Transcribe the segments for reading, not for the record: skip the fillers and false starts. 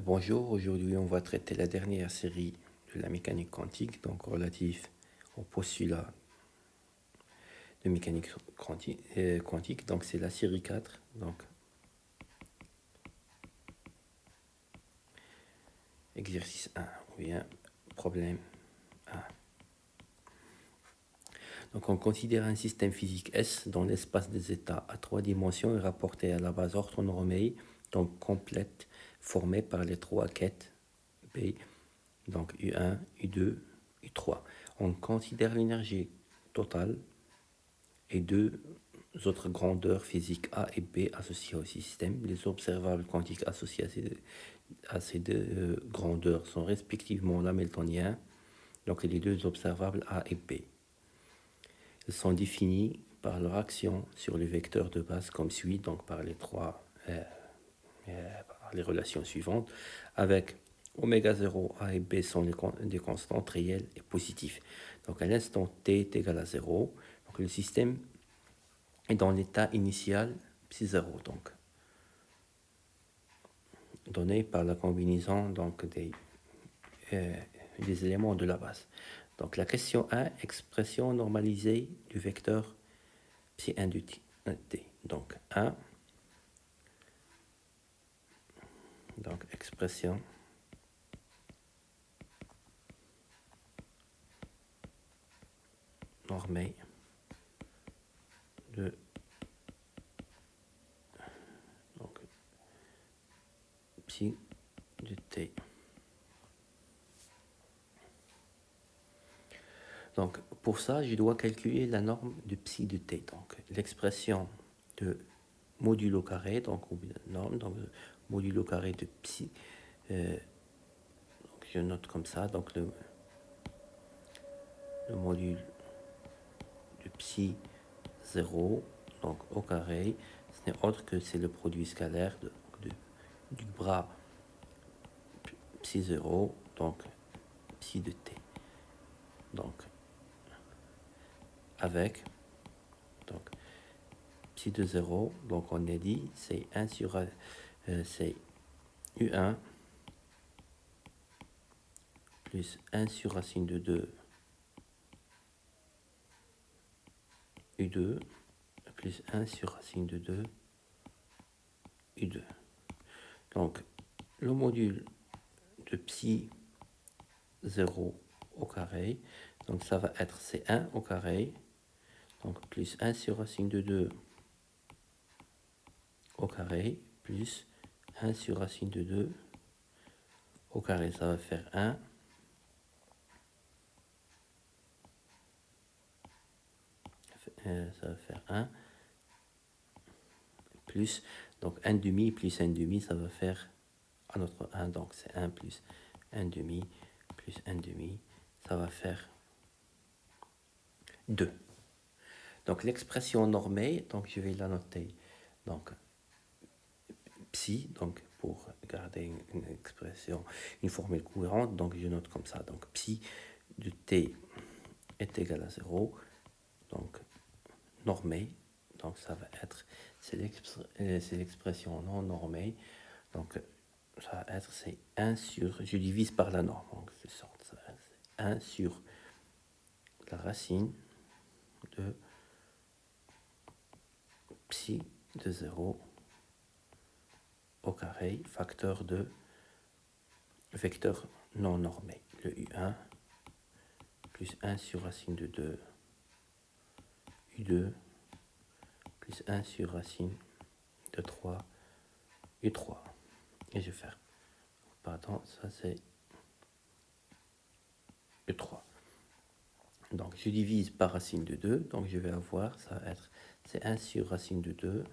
Bonjour, aujourd'hui on va traiter la dernière série de la mécanique quantique, donc relative au postulat de mécanique quantique, donc c'est la série 4, donc exercice 1, ou bien problème 1. Donc on considère un système physique S dont l'espace des états à 3 dimensions est rapporté à la base orthonormée, donc complète, formée par les 3 quêtes B, donc U1, U2, U3. On considère l'énergie totale et deux autres grandeurs physiques A et B associées au système. Les observables quantiques associés à ces deux grandeurs sont respectivement l'hamiltonien, donc les deux observables A et B. Ils sont définis par leur action sur les vecteurs de base comme suit, donc par les par les relations suivantes, avec oméga 0, A et B sont des constantes réelles et positives. Donc à l'instant t est égal à 0, donc le système est dans l'état initial psi 0, donc donné par la combinaison donc, des éléments de la base. Donc la question 1, expression normalisée du vecteur psi 1 de t. Donc 1, donc expression normée de donc, psi de t. Donc pour ça, je dois calculer la norme de psi de t. Donc l'expression de modulo carré, donc norme, donc modulo carré de psi. Donc je note comme ça, donc le module de psi 0, donc au carré, ce n'est autre que c'est le produit scalaire du bras psi 0, donc psi de t. Donc avec donc psi de 0, donc on a dit c'est 1 sur c'est U1 plus 1 sur racine de 2 U2 plus 1 sur racine de 2 U2. Donc le module de psi 0 au carré, donc ça va être C1 au carré, donc plus 1 sur racine de 2 au carré, plus 1 sur racine de 2 au carré, ça va faire 1, ça va faire 1, plus, donc 1 demi plus 1 demi, ça va faire un autre 1, donc c'est 1 plus 1 demi plus 1 demi, ça va faire 2. Donc l'expression normée, donc je vais la noter, donc psi, donc pour garder une expression, une formule cohérente, donc je note comme ça, donc psi de t est égal à 0, donc normé, donc ça va être, c'est l'expression non normée, donc ça va être, c'est 1 sur, je divise par la norme, donc c'est ça, 1 sur la racine de psi de 0 au carré, facteur de vecteur non normé, le U1 plus 1 sur racine de 2 U2 plus 1 sur racine de 3 U3. Et je vais faire, pardon, ça c'est U3. Donc je divise par racine de 2, donc je vais avoir, ça va être, c'est 1 sur racine de 2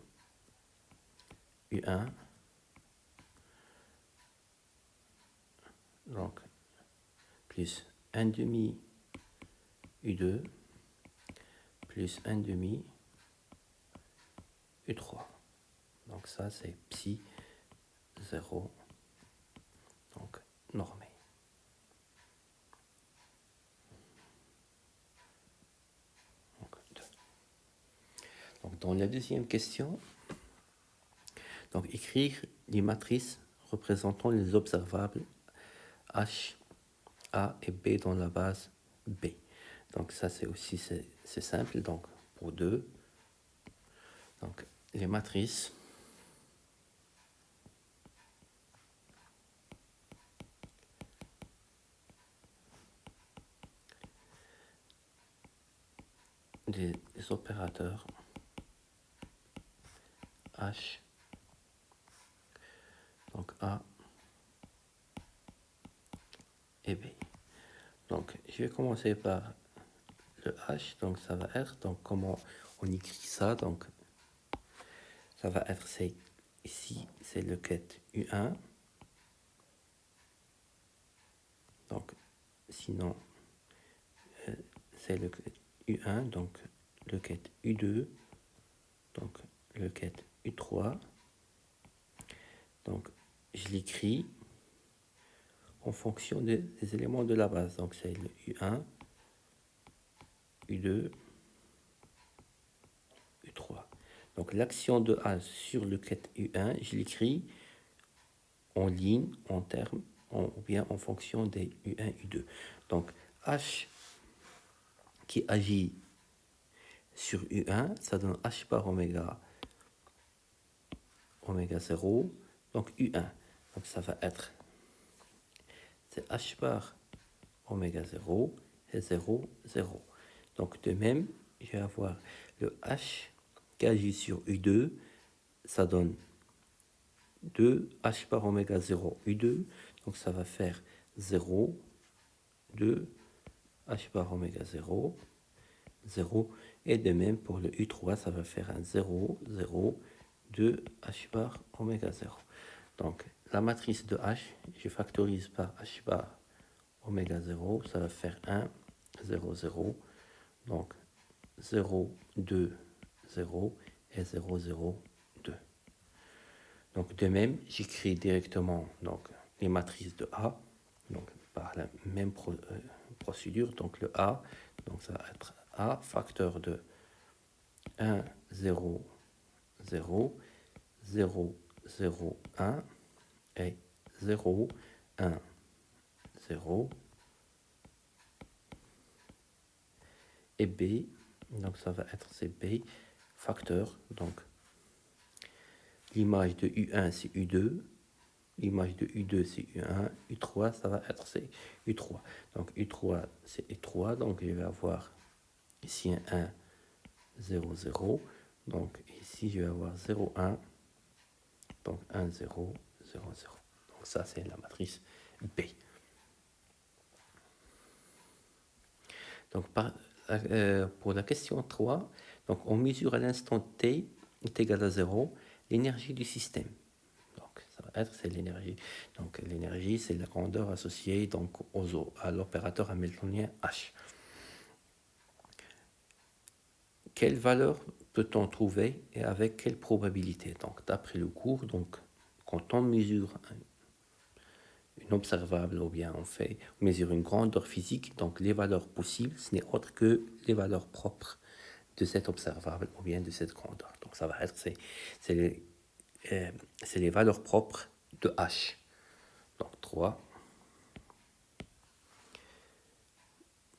U1, donc plus 1 demi U2 plus 1 demi U3. Donc ça c'est psi 0, donc normé. Donc dans la deuxième question, donc écrire les matrices représentant les observables H, A et B dans la base B. Donc ça c'est aussi c'est simple, donc pour 2. Donc les matrices des opérateurs H, donc A et B. Donc je vais commencer par le H, donc ça va être, donc comment on écrit ça, donc ça va être, c'est ici c'est le quête U1, donc sinon c'est le quête U1, donc le quête U2, donc le quête U3, donc je l'écris en fonction des éléments de la base, donc c'est le U1, U2, U3. Donc l'action de A sur le quête U1, je l'écris en ligne, en termes, ou bien en fonction des U1, U2. Donc H qui agit sur U1, ça donne H bar oméga 0, donc U1. Donc ça va être, c'est H bar oméga 0 et 0, 0. Donc de même, je vais avoir le H qui agit sur U2, ça donne 2 H bar oméga 0 U2, donc ça va faire 0, 2 H bar oméga 0, 0, et de même pour le U3, ça va faire un 0, 0, 2 H bar oméga 0. Donc la matrice de H, je factorise par H bar oméga 0, ça va faire 1, 0, 0, donc 0, 2, 0 et 0, 0, 2. Donc de même, j'écris directement donc, les matrices de A, donc par la même procédure, donc le A, donc ça va être A facteur de 1, 0, 0, 0, 0, 1 et 0, 1, 0 et B, donc ça va être c'est B facteur, donc l'image de U1 c'est U2, l'image de U2 c'est U1, U3 ça va être c'est U3. Donc U3 c'est U3, donc je vais avoir ici un 1, 0, 0, donc ici je vais avoir 0, 1, donc 1, 0, 0, 0. Donc ça c'est la matrice B. Donc pour la question 3, donc on mesure à l'instant t est égal à 0 l'énergie du système. Donc ça va être c'est l'énergie. Donc l'énergie c'est la grandeur associée donc à l'opérateur hamiltonien H. Quelle valeur peut-on trouver et avec quelle probabilité? Donc d'après le cours, donc quand on mesure une observable ou bien on mesure une grandeur physique, donc les valeurs possibles, ce n'est autre que les valeurs propres de cette observable ou bien de cette grandeur. Donc ça va être, c'est les valeurs propres de H. Donc 3.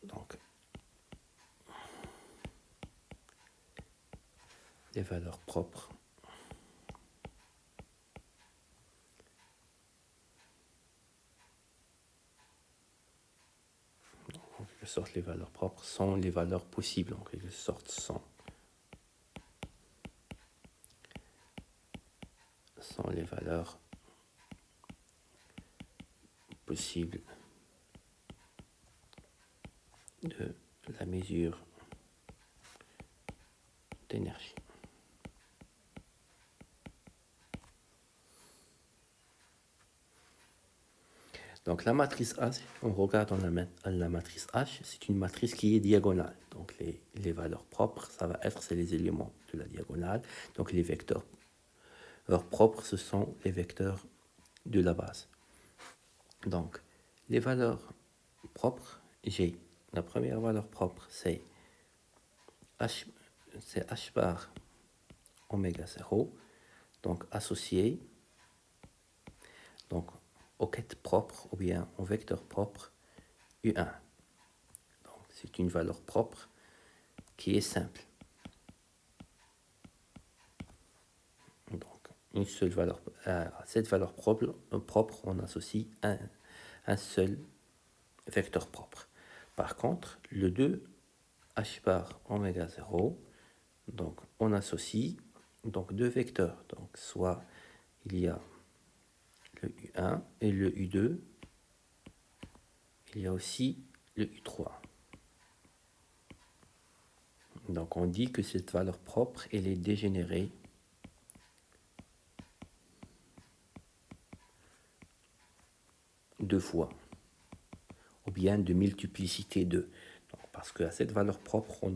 Donc les valeurs propres en quelque sorte les valeurs propres sont les valeurs possibles en quelque sorte sont les valeurs possibles de la mesure d'énergie. Donc la matrice H, on regarde la matrice H, c'est une matrice qui est diagonale. Donc les valeurs propres, ça va être, c'est les éléments de la diagonale. Donc les vecteurs propres, ce sont les vecteurs de la base. Donc les valeurs propres, j'ai la première valeur propre, c'est H bar oméga 0, donc associé. donc aux quêtes propres ou bien au vecteur propre U1. Donc c'est une valeur propre qui est simple. Donc une seule valeur, à cette valeur propre, on associe un seul vecteur propre. Par contre, le 2 h bar oméga 0, donc on associe donc deux vecteurs. Donc soit il y a le U1 et le U2, il y a aussi le U3. Donc on dit que cette valeur propre, elle est dégénérée deux fois, ou bien de multiplicité 2. Donc, parce qu'à cette valeur propre, on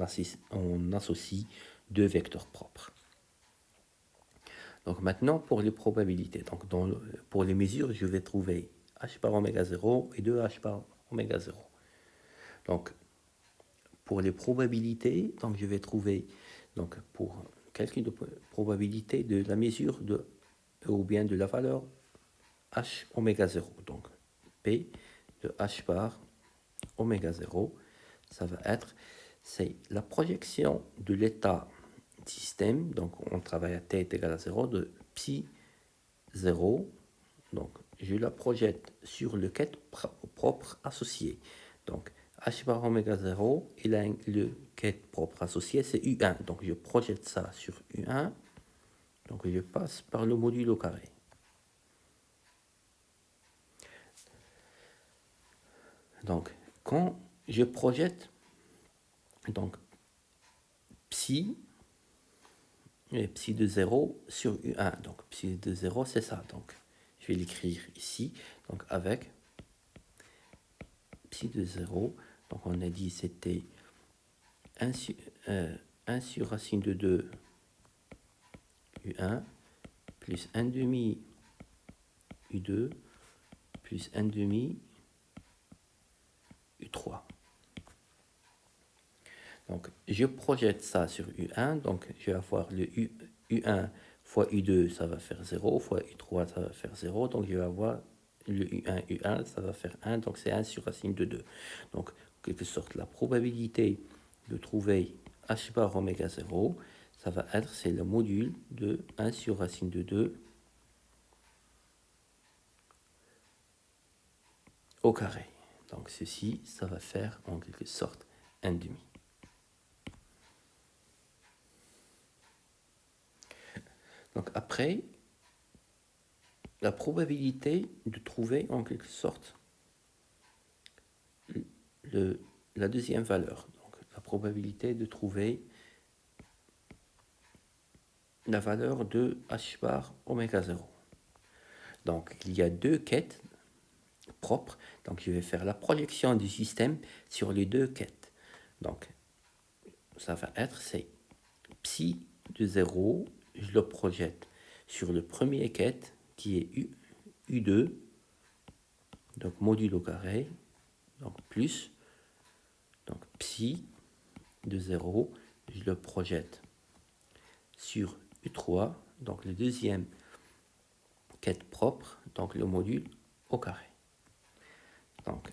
associe deux vecteurs propres. Donc maintenant, pour les probabilités, donc pour les mesures, je vais trouver h bar oméga 0 et 2h bar oméga 0. Donc, pour les probabilités, donc je vais trouver, donc pour calcul de probabilité de la mesure de, ou bien de la valeur h oméga 0. Donc, P de h bar oméga 0, ça va être, c'est la projection de l'état système, donc on travaille à t est égal à 0, de psi 0, donc je la projette sur le quête propre associé. Donc h bar oméga 0, il a le quête propre associé, c'est U1, donc je projette ça sur U1, donc je passe par le module au carré. Donc quand je projette donc psi, et psi de 0 sur U1. Donc psi de 0, c'est ça. Donc je vais l'écrire ici. Donc avec psi de 0, donc on a dit c'était 1 sur racine de 2 U1 plus 1 demi U2 plus 1 demi U3. Donc je projette ça sur U1. Donc je vais avoir le U1 fois U2, ça va faire 0, fois U3, ça va faire 0. Donc je vais avoir le U1, ça va faire 1, donc c'est 1 sur racine de 2. Donc, en quelque sorte, la probabilité de trouver h bar oméga 0, ça va être, c'est le module de 1 sur racine de 2 au carré. Donc ceci, ça va faire en quelque sorte 1 demi. Donc après, la probabilité de trouver en quelque sorte la deuxième valeur. Donc la probabilité de trouver la valeur de h bar oméga 0. Donc il y a deux quêtes propres. Donc je vais faire la projection du système sur les deux quêtes. Donc ça va être, c'est psi de 0, je le projette sur le premier quête qui est U2, donc module au carré, donc plus, donc psi de 0, je le projette sur U3, donc le deuxième quête propre, donc le module au carré. Donc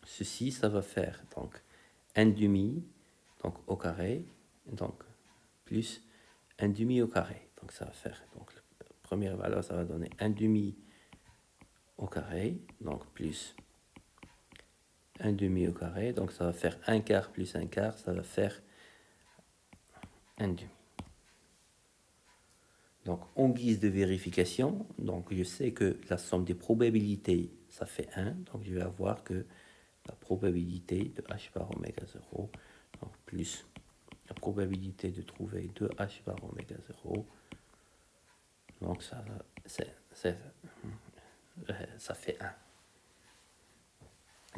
ceci, ça va faire donc 1 demi, donc au carré, donc plus 1 demi au carré. Donc ça va faire, donc la première valeur, ça va donner 1 demi au carré, donc plus 1 demi au carré, donc ça va faire 1 quart plus 1 quart, ça va faire 1 demi. Donc en guise de vérification, donc je sais que la somme des probabilités, ça fait 1, donc je vais avoir que la probabilité de h bar oméga 0, donc plus la probabilité de trouver 2h bar oméga 0, donc ça fait 1.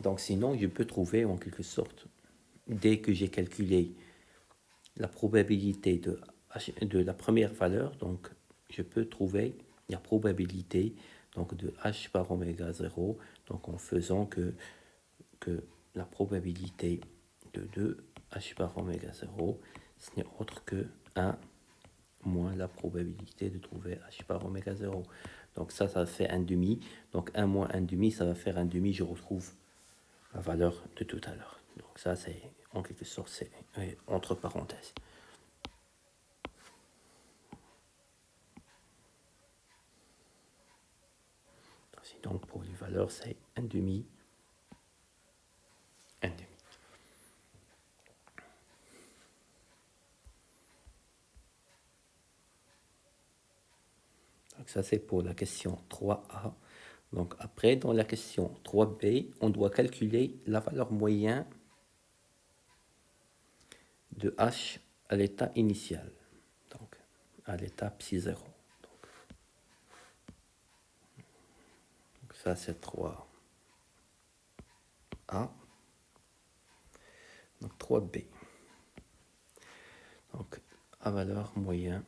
Donc sinon, je peux trouver en quelque sorte, dès que j'ai calculé la probabilité de la première valeur, donc je peux trouver la probabilité donc, de h bar oméga 0, donc en faisant que la probabilité de 2h bar oméga 0, ce n'est autre que 1 moins la probabilité de trouver h bar oméga 0. Donc ça fait 1 demi. Donc 1 moins 1 demi, ça va faire 1 demi. Je retrouve la valeur de tout à l'heure. Donc ça, c'est en quelque sorte, c'est entre parenthèses. Donc pour les valeurs, c'est 1 demi, 1 demi. Donc ça, c'est pour la question 3A. Donc après, dans la question 3B, on doit calculer la valeur moyenne de H à l'état initial, donc à l'état psi 0. Donc ça, c'est 3A. Donc 3B. Donc à valeur moyenne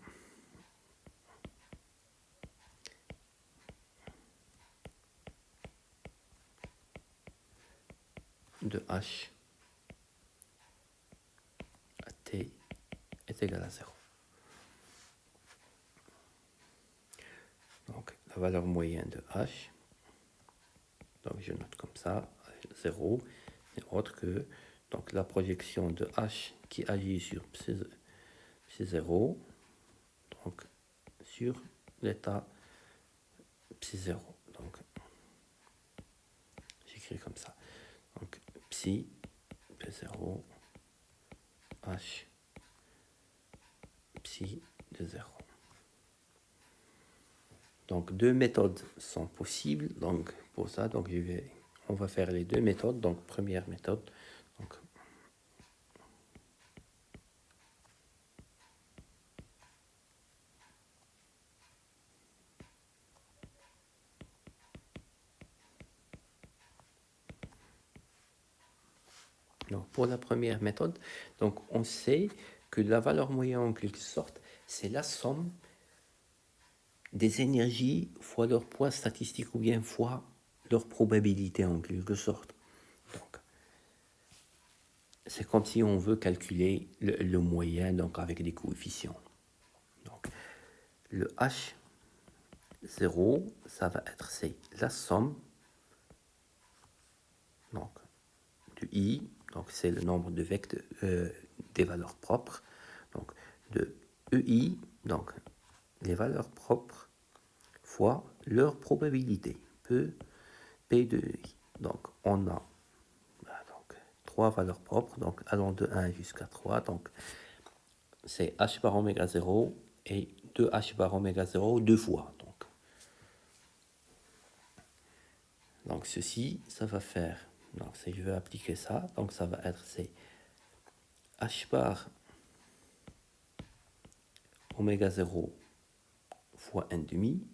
de H à T est égal à 0. Donc la valeur moyenne de H, donc je note comme ça, 0, n'est autre que donc la projection de H qui agit sur psi 0, donc sur l'état psi 0. Donc j'écris comme ça. Donc psi P0 H psi de 0. Donc deux méthodes sont possibles. Donc pour ça, donc on va faire les deux méthodes. Donc première méthode. Donc pour la première méthode, donc on sait que la valeur moyenne en quelque sorte, c'est la somme des énergies fois leur poids statistique ou bien fois leur probabilité en quelque sorte. Donc c'est comme si on veut calculer le moyen donc avec des coefficients. Donc le H0, ça va être c'est la somme donc de I, donc c'est le nombre de vecteurs des valeurs propres, donc de EI, donc les valeurs propres fois leur probabilité, P de EI. Donc on a donc, 3 valeurs propres, donc allant de 1 jusqu'à 3, donc c'est H bar oméga 0 et 2H bar oméga 0 deux fois. Donc ceci, ça va faire, donc si je vais appliquer ça, donc ça va être c'est H bar oméga 0 fois 1 demi,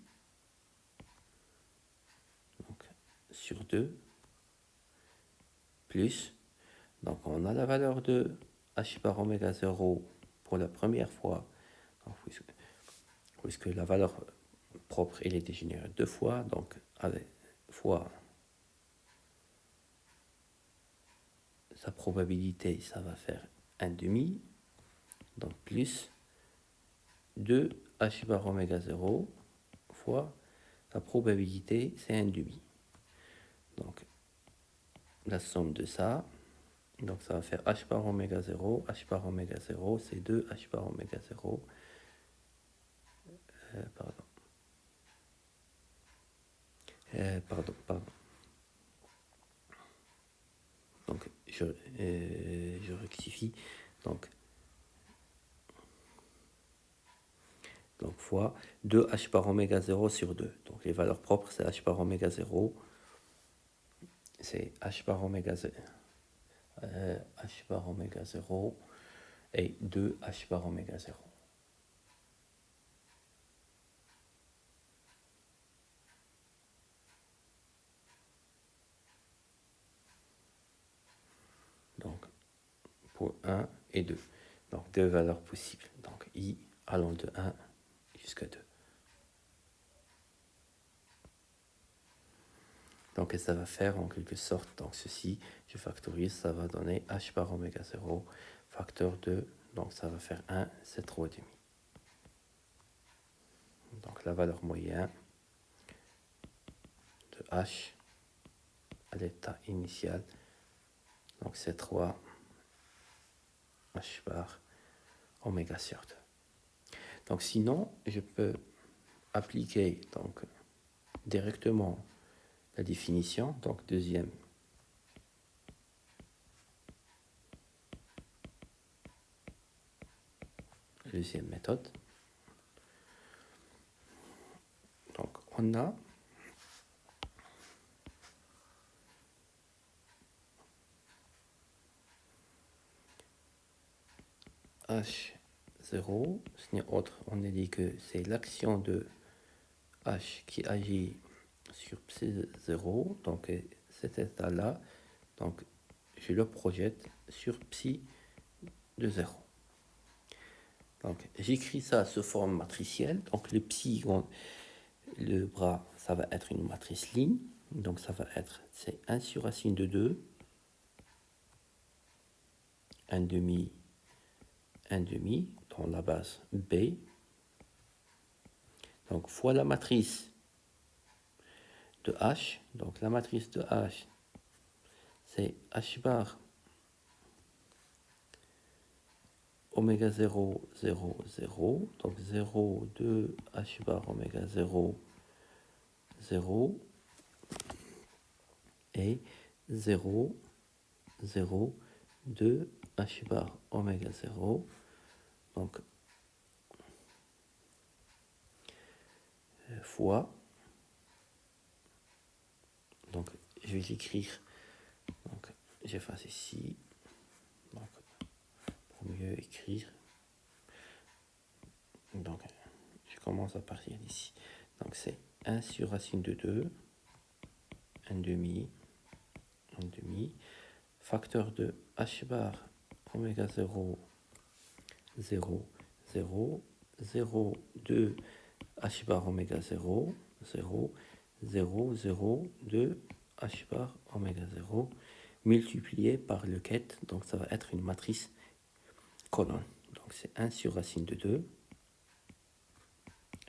donc sur 2, plus, donc on a la valeur de H bar oméga 0 pour la première fois, donc, puisque la valeur propre elle est dégénérée deux fois, donc avec fois sa probabilité, ça va faire 1 demi, donc plus 2 H bar oméga 0 fois la probabilité, c'est 1 demi. Donc la somme de ça, donc ça va faire H bar oméga 0, H bar oméga 0, c'est 2 H bar oméga 0, pardon. Donc je rectifie. Donc fois 2 H bar oméga 0 sur 2. Donc les valeurs propres, c'est H bar oméga 0. C'est H bar oméga 0. H bar oméga 0 et 2 H bar oméga 0. Donc pour 1 et 2. Donc deux valeurs possibles. Donc I allant de 1 jusqu'à 2. Donc ça va faire en quelque sorte, donc ceci, je factorise, ça va donner H bar oméga 0, facteur 2, donc ça va faire 1, c'est 3,5. Donc la valeur moyenne H à l'état initial. Donc c'est 3 H bar oméga sur 2. Donc sinon, je peux appliquer donc directement la définition. Donc deuxième méthode. Donc on a H0, ce n'est autre, on a dit que c'est l'action de H qui agit sur psi0, donc cet état-là, donc je le projette sur psi de 0. Donc j'écris ça sous forme matricielle, donc le psi, le bras, ça va être une matrice ligne, donc ça va être, c'est 1 sur racine de 2, 1 demi, 1 demi, dans la base B, donc fois la matrice de H, donc la matrice de H, c'est H bar oméga 0, 0, 0, donc 0, 2, H bar oméga 0, 0, et 0, 0, 2, H bar oméga 0, donc fois, donc je vais l'écrire, donc j'efface ici, donc pour mieux écrire, donc je commence à partir d'ici, donc c'est 1 sur racine de 2, 1 demi, 1 demi, facteur de H bar oméga 0, 0, 0, 0, 2, H bar oméga 0, 0, 0, 0, 2, H bar oméga 0, multiplié par le ket, donc ça va être une matrice colonne. Donc c'est 1 sur racine de 2,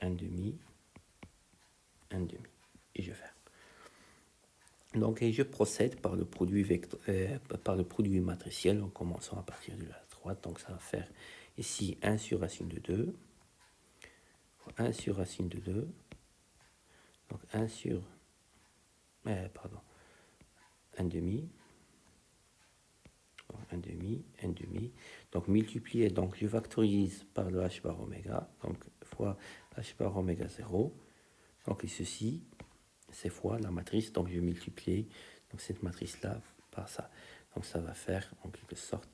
1 demi, 1 demi. Et je ferme. Donc et je procède par le produit, par le produit matriciel en commençant à partir de la droite. Donc ça va faire ici 1 sur racine de 2, 1 sur racine de 2, donc 1 sur, pardon, 1 demi, 1 demi, 1 demi, donc multiplié, donc je factorise par le h bar oméga, donc fois h bar oméga 0, donc et ceci, c'est fois la matrice, donc je multiplie donc cette matrice-là par ça, donc ça va faire en quelque sorte,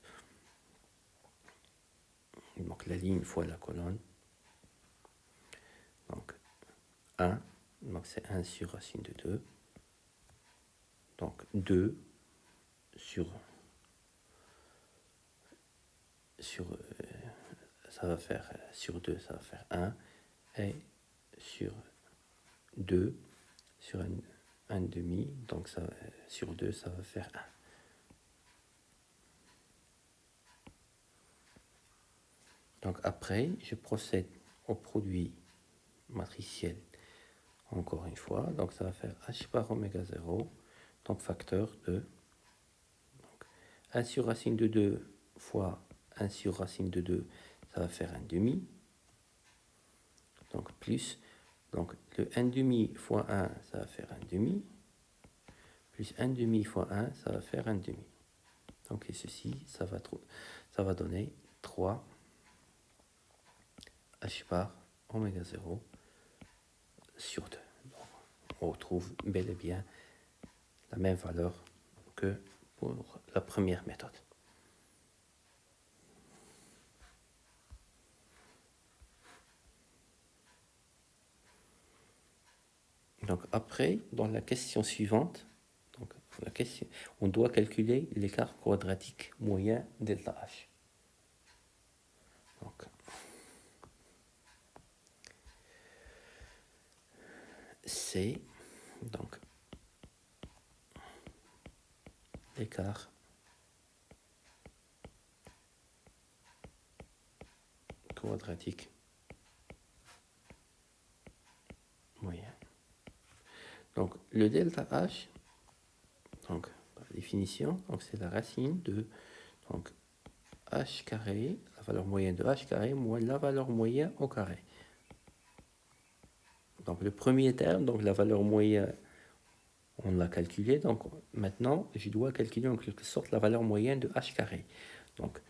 donc la ligne fois la colonne, donc 1, donc c'est 1 sur racine de 2, donc 2 sur ça va faire sur 2, ça va faire 1, et sur 2, sur 1 demi, donc ça, sur 2, ça va faire 1. Donc après, je procède au produit matriciel encore une fois, donc ça va faire h bar oméga 0, donc facteur de donc 1 sur racine de 2 fois 1 sur racine de 2, ça va faire 1 demi, donc plus, donc le 1 demi fois 1, ça va faire 1 demi, plus 1 demi fois 1, ça va faire 1 demi. Donc et ceci, ça va donner 3 h bar oméga 0 sur 2. Donc, on retrouve bel et bien la même valeur que pour la première méthode. Donc après, dans la question suivante, donc la question, on doit calculer l'écart quadratique moyen delta H. Donc, c'est donc l'écart quadratique moyen. Donc le delta H, donc par définition, donc c'est la racine de donc, H carré, la valeur moyenne de H carré, moins la valeur moyenne au carré. Donc le premier terme, donc la valeur moyenne, on l'a calculé. Donc maintenant, je dois calculer en quelque sorte la valeur moyenne de H carré. Donc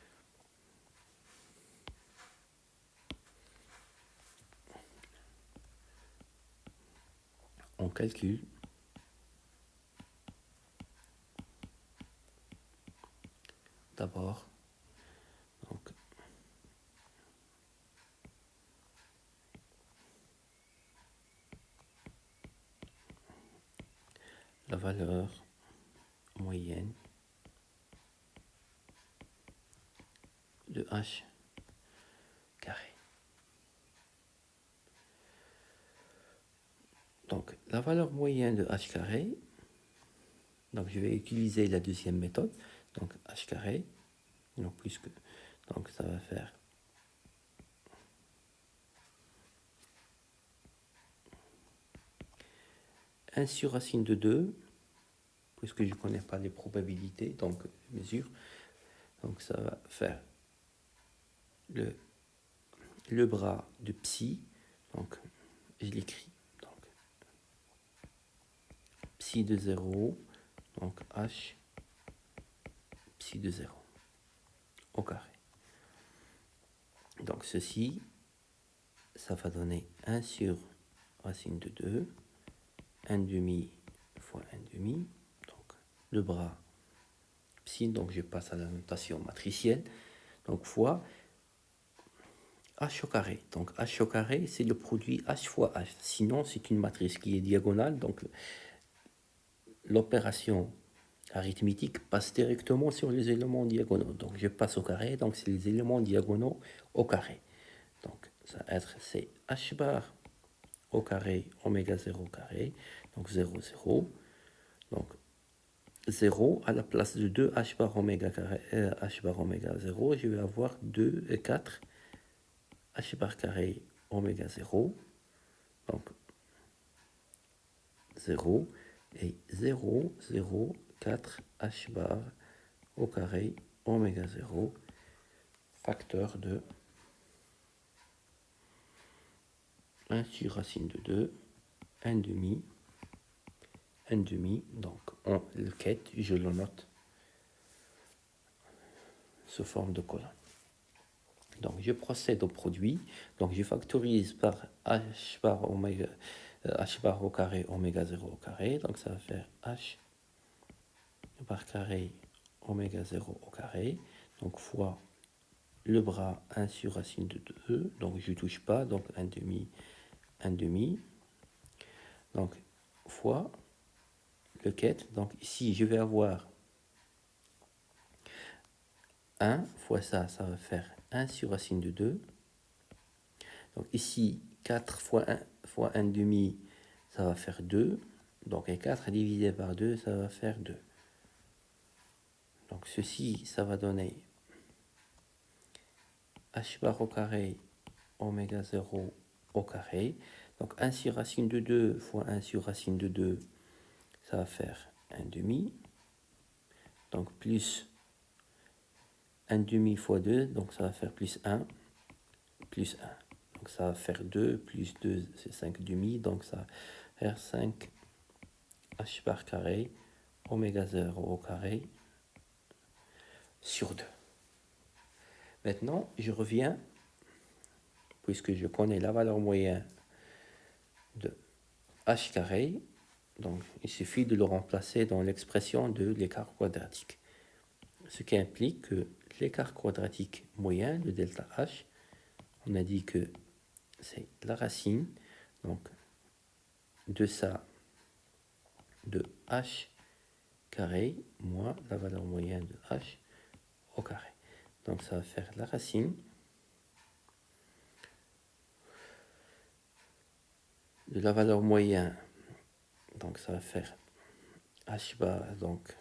on calcule d'abord donc, la valeur moyenne de H carré. Donc la valeur moyenne de H carré, donc je vais utiliser la deuxième méthode, donc H carré, donc plus que, donc ça va faire un sur racine de 2, puisque je ne connais pas les probabilités, donc mesure, donc ça va faire le bras de psi, donc je l'écris, donc psi de 0, donc H psi de 0 au carré. Donc ceci, ça va donner 1 sur racine de 2, 1 demi fois 1 demi, donc le bras psi, donc je passe à la notation matricielle, donc fois h au carré. Donc h au carré, c'est le produit h fois h. Sinon, c'est une matrice qui est diagonale, donc l'opération arithmétique passe directement sur les éléments diagonaux. Donc je passe au carré, donc c'est les éléments diagonaux au carré. Donc ça va être c'est h bar au carré, oméga 0 au carré, donc 0, 0. Donc 0 à la place de 2 h bar oméga carré, h bar oméga 0, je vais avoir 2 et 4 h bar carré oméga 0. Donc 0 et 0, 0, 4 h bar au carré oméga 0, facteur de 1 sur racine de 2, 1 demi, 1 demi, donc on le quête, je le note sous forme de colonne. Donc je procède au produit, donc je factorise par h bar, oméga, h bar au carré oméga 0 au carré, donc ça va faire h bar carré oméga 0 au carré, donc fois le bras 1 sur racine de 2, donc je ne touche pas, donc 1 demi, 1 demi, donc fois le quête, donc ici je vais avoir 1 fois ça, ça va faire 1 sur racine de 2, donc ici 4 fois 1 demi, ça va faire 2, donc et 4 divisé par 2, ça va faire 2. Donc ceci, ça va donner h bar au carré oméga 0 au carré. Donc 1 sur racine de 2 fois 1 sur racine de 2, ça va faire 1 demi. Donc plus 1 demi fois 2, donc ça va faire plus 1, plus 1. Donc ça va faire 2, plus 2, c'est 5 demi, donc ça va faire 5 h bar carré oméga 0 au carré sur 2. Maintenant, je reviens, puisque je connais la valeur moyenne de h carré, donc il suffit de le remplacer dans l'expression de l'écart quadratique. Ce qui implique que l'écart quadratique moyen de delta h, on a dit que c'est la racine donc de ça de h carré moins la valeur moyenne de h au carré. Donc ça va faire la racine de la valeur moyenne, donc ça va faire h bar, donc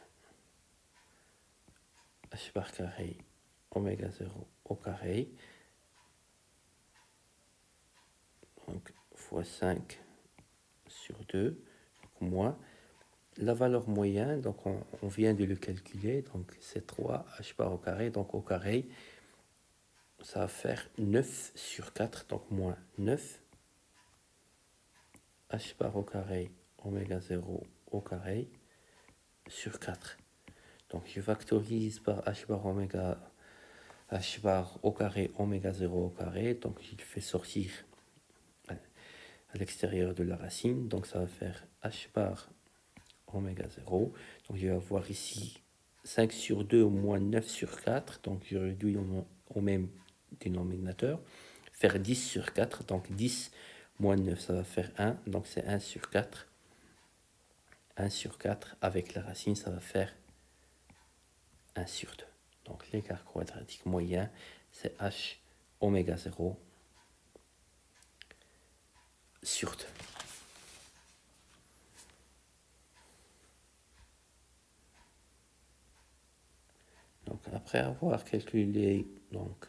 h bar carré oméga 0 au carré, donc fois 5 sur 2, donc moins la valeur moyenne, donc on vient de le calculer, donc c'est 3 h bar au carré, donc au carré, ça va faire 9 sur 4, donc moins 9 h bar au carré oméga 0 au carré sur 4. Donc je factorise par h bar oméga h bar au carré oméga 0 au carré, donc je le fais sortir à l'extérieur de la racine, donc ça va faire h bar oméga 0. Donc je vais avoir ici 5 sur 2 moins 9 sur 4, donc je réduis au même dénominateur. Faire 10 sur 4, donc 10 moins 9, ça va faire 1, donc c'est 1 sur 4. 1 sur 4 avec la racine, ça va faire 1 sur 2. Donc l'écart quadratique moyen, c'est h oméga 0 sur 2. Donc après avoir calculé donc,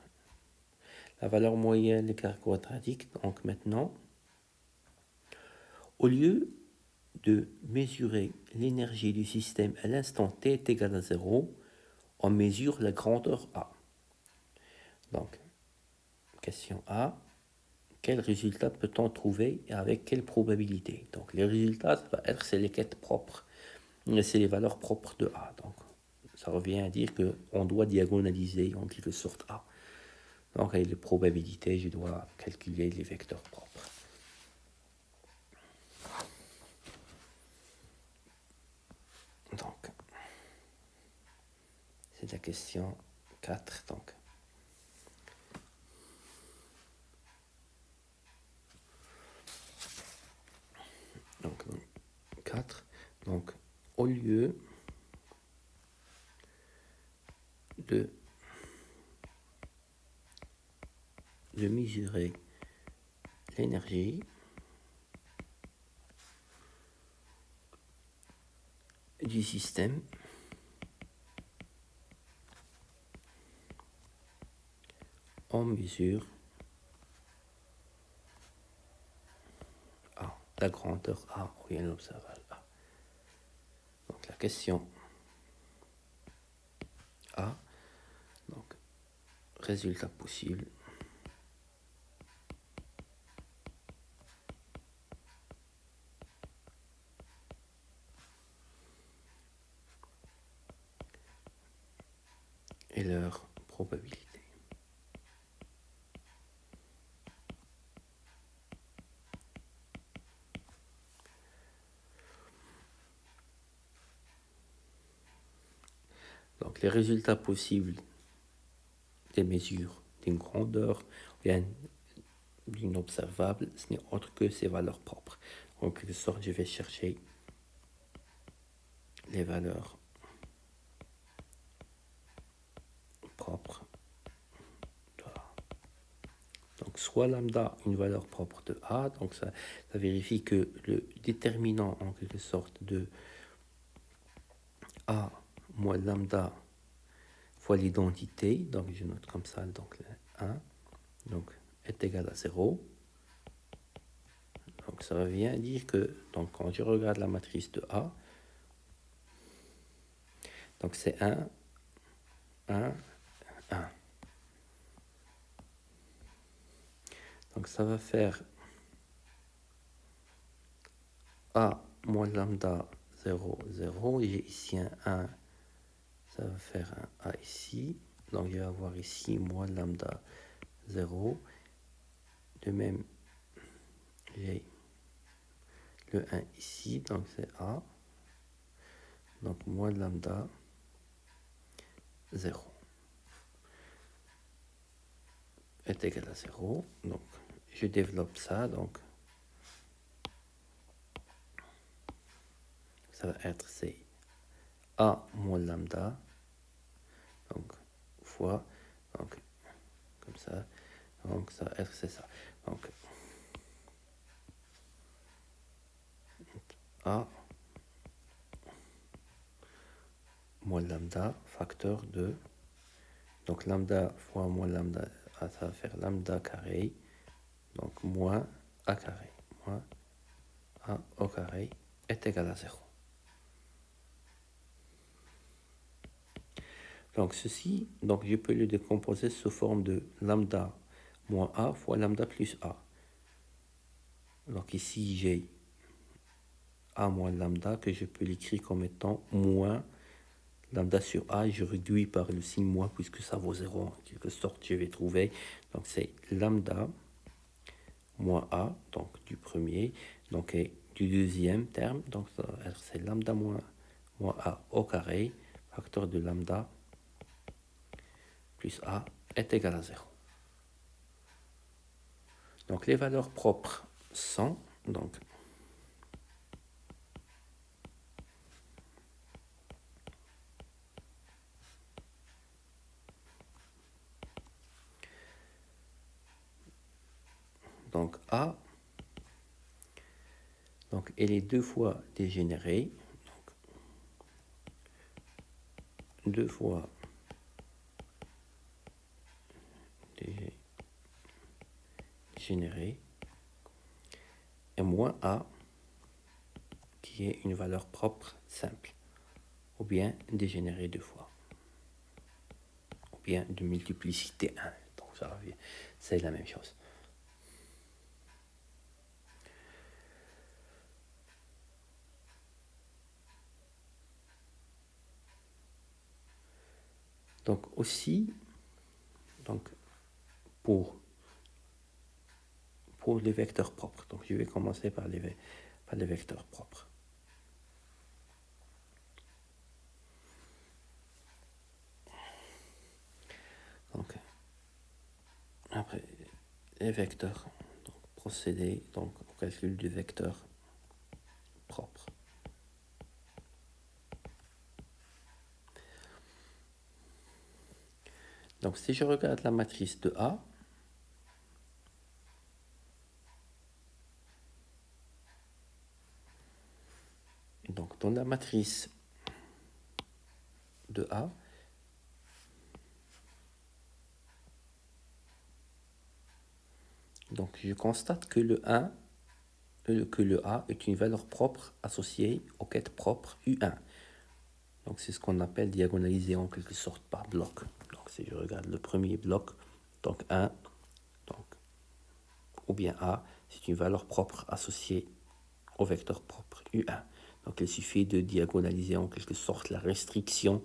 la valeur moyenne, l'écart quadratique, donc maintenant, au lieu de mesurer l'énergie du système à l'instant t est égal à 0, on mesure la grandeur A. Donc, question A, quel résultat peut-on trouver et avec quelle probabilité? Donc, les résultats, ça va être, c'est les quêtes propres, c'est les valeurs propres de A. Donc, ça revient à dire qu'on doit diagonaliser en quelque sorte A. Donc, avec les probabilités, je dois calculer les vecteurs propres. Donc, c'est la question 4. Donc 4. Donc, au lieu de mesurer l'énergie du système, on mesure A, la grandeur A, rien observable A. Donc la question A, donc résultat possible. Et leur probabilité. Donc les résultats possibles des mesures d'une grandeur bien d'une observable, ce n'est autre que ses valeurs propres. En quelque sorte, je vais chercher les valeurs propres de A. Donc soit lambda, une valeur propre de A, donc ça vérifie que le déterminant en quelque sorte de A moins lambda fois l'identité, donc je note comme ça, donc le 1, donc est égal à 0. Donc ça revient à dire que donc, quand je regarde la matrice de A, donc c'est 1, 1, 1. Donc ça va faire A moins lambda 0, 0. J'ai ici un 1, ça va faire un A ici. Donc je vais avoir ici moins lambda 0. De même, j'ai le 1 ici, donc c'est A. Donc moins lambda 0 est égal à 0. Donc je développe ça. Donc ça va être c'est A moins lambda. Donc fois. Donc comme ça. Donc ça va être c'est ça. Donc A moins lambda facteur de, donc lambda fois moins lambda, ça va faire lambda carré, donc moins A carré, moins A au carré, est égal à 0. Donc ceci, donc je peux le décomposer sous forme de lambda moins a fois lambda plus a. Donc ici j'ai a moins lambda que je peux l'écrire comme étant moins lambda sur a. Je réduis par le signe moins puisque ça vaut 0 en quelque sorte, je vais trouver. Donc c'est lambda moins a, donc du premier, donc et du deuxième terme, donc c'est lambda moins a au carré, facteur de lambda plus a est égal à 0. Donc les valeurs propres sont donc A, donc elle est deux fois dégénérée, donc deux fois dégénérée, et moins A, qui est une valeur propre simple, ou bien dégénérée deux fois, ou bien de multiplicité 1. Donc ça revient, c'est la même chose. Donc aussi, donc pour les vecteurs propres, donc je vais commencer par les vecteurs propres. Donc après les vecteurs, donc procéder donc au calcul du vecteur propre. Donc si je regarde la matrice de A, donc dans la matrice de A, donc je constate que le A est une valeur propre associée au quête propre U1. Donc c'est ce qu'on appelle diagonaliser en quelque sorte par bloc. Donc si je regarde le premier bloc, donc 1, donc, ou bien A, c'est une valeur propre associée au vecteur propre U1. Donc il suffit de diagonaliser en quelque sorte la restriction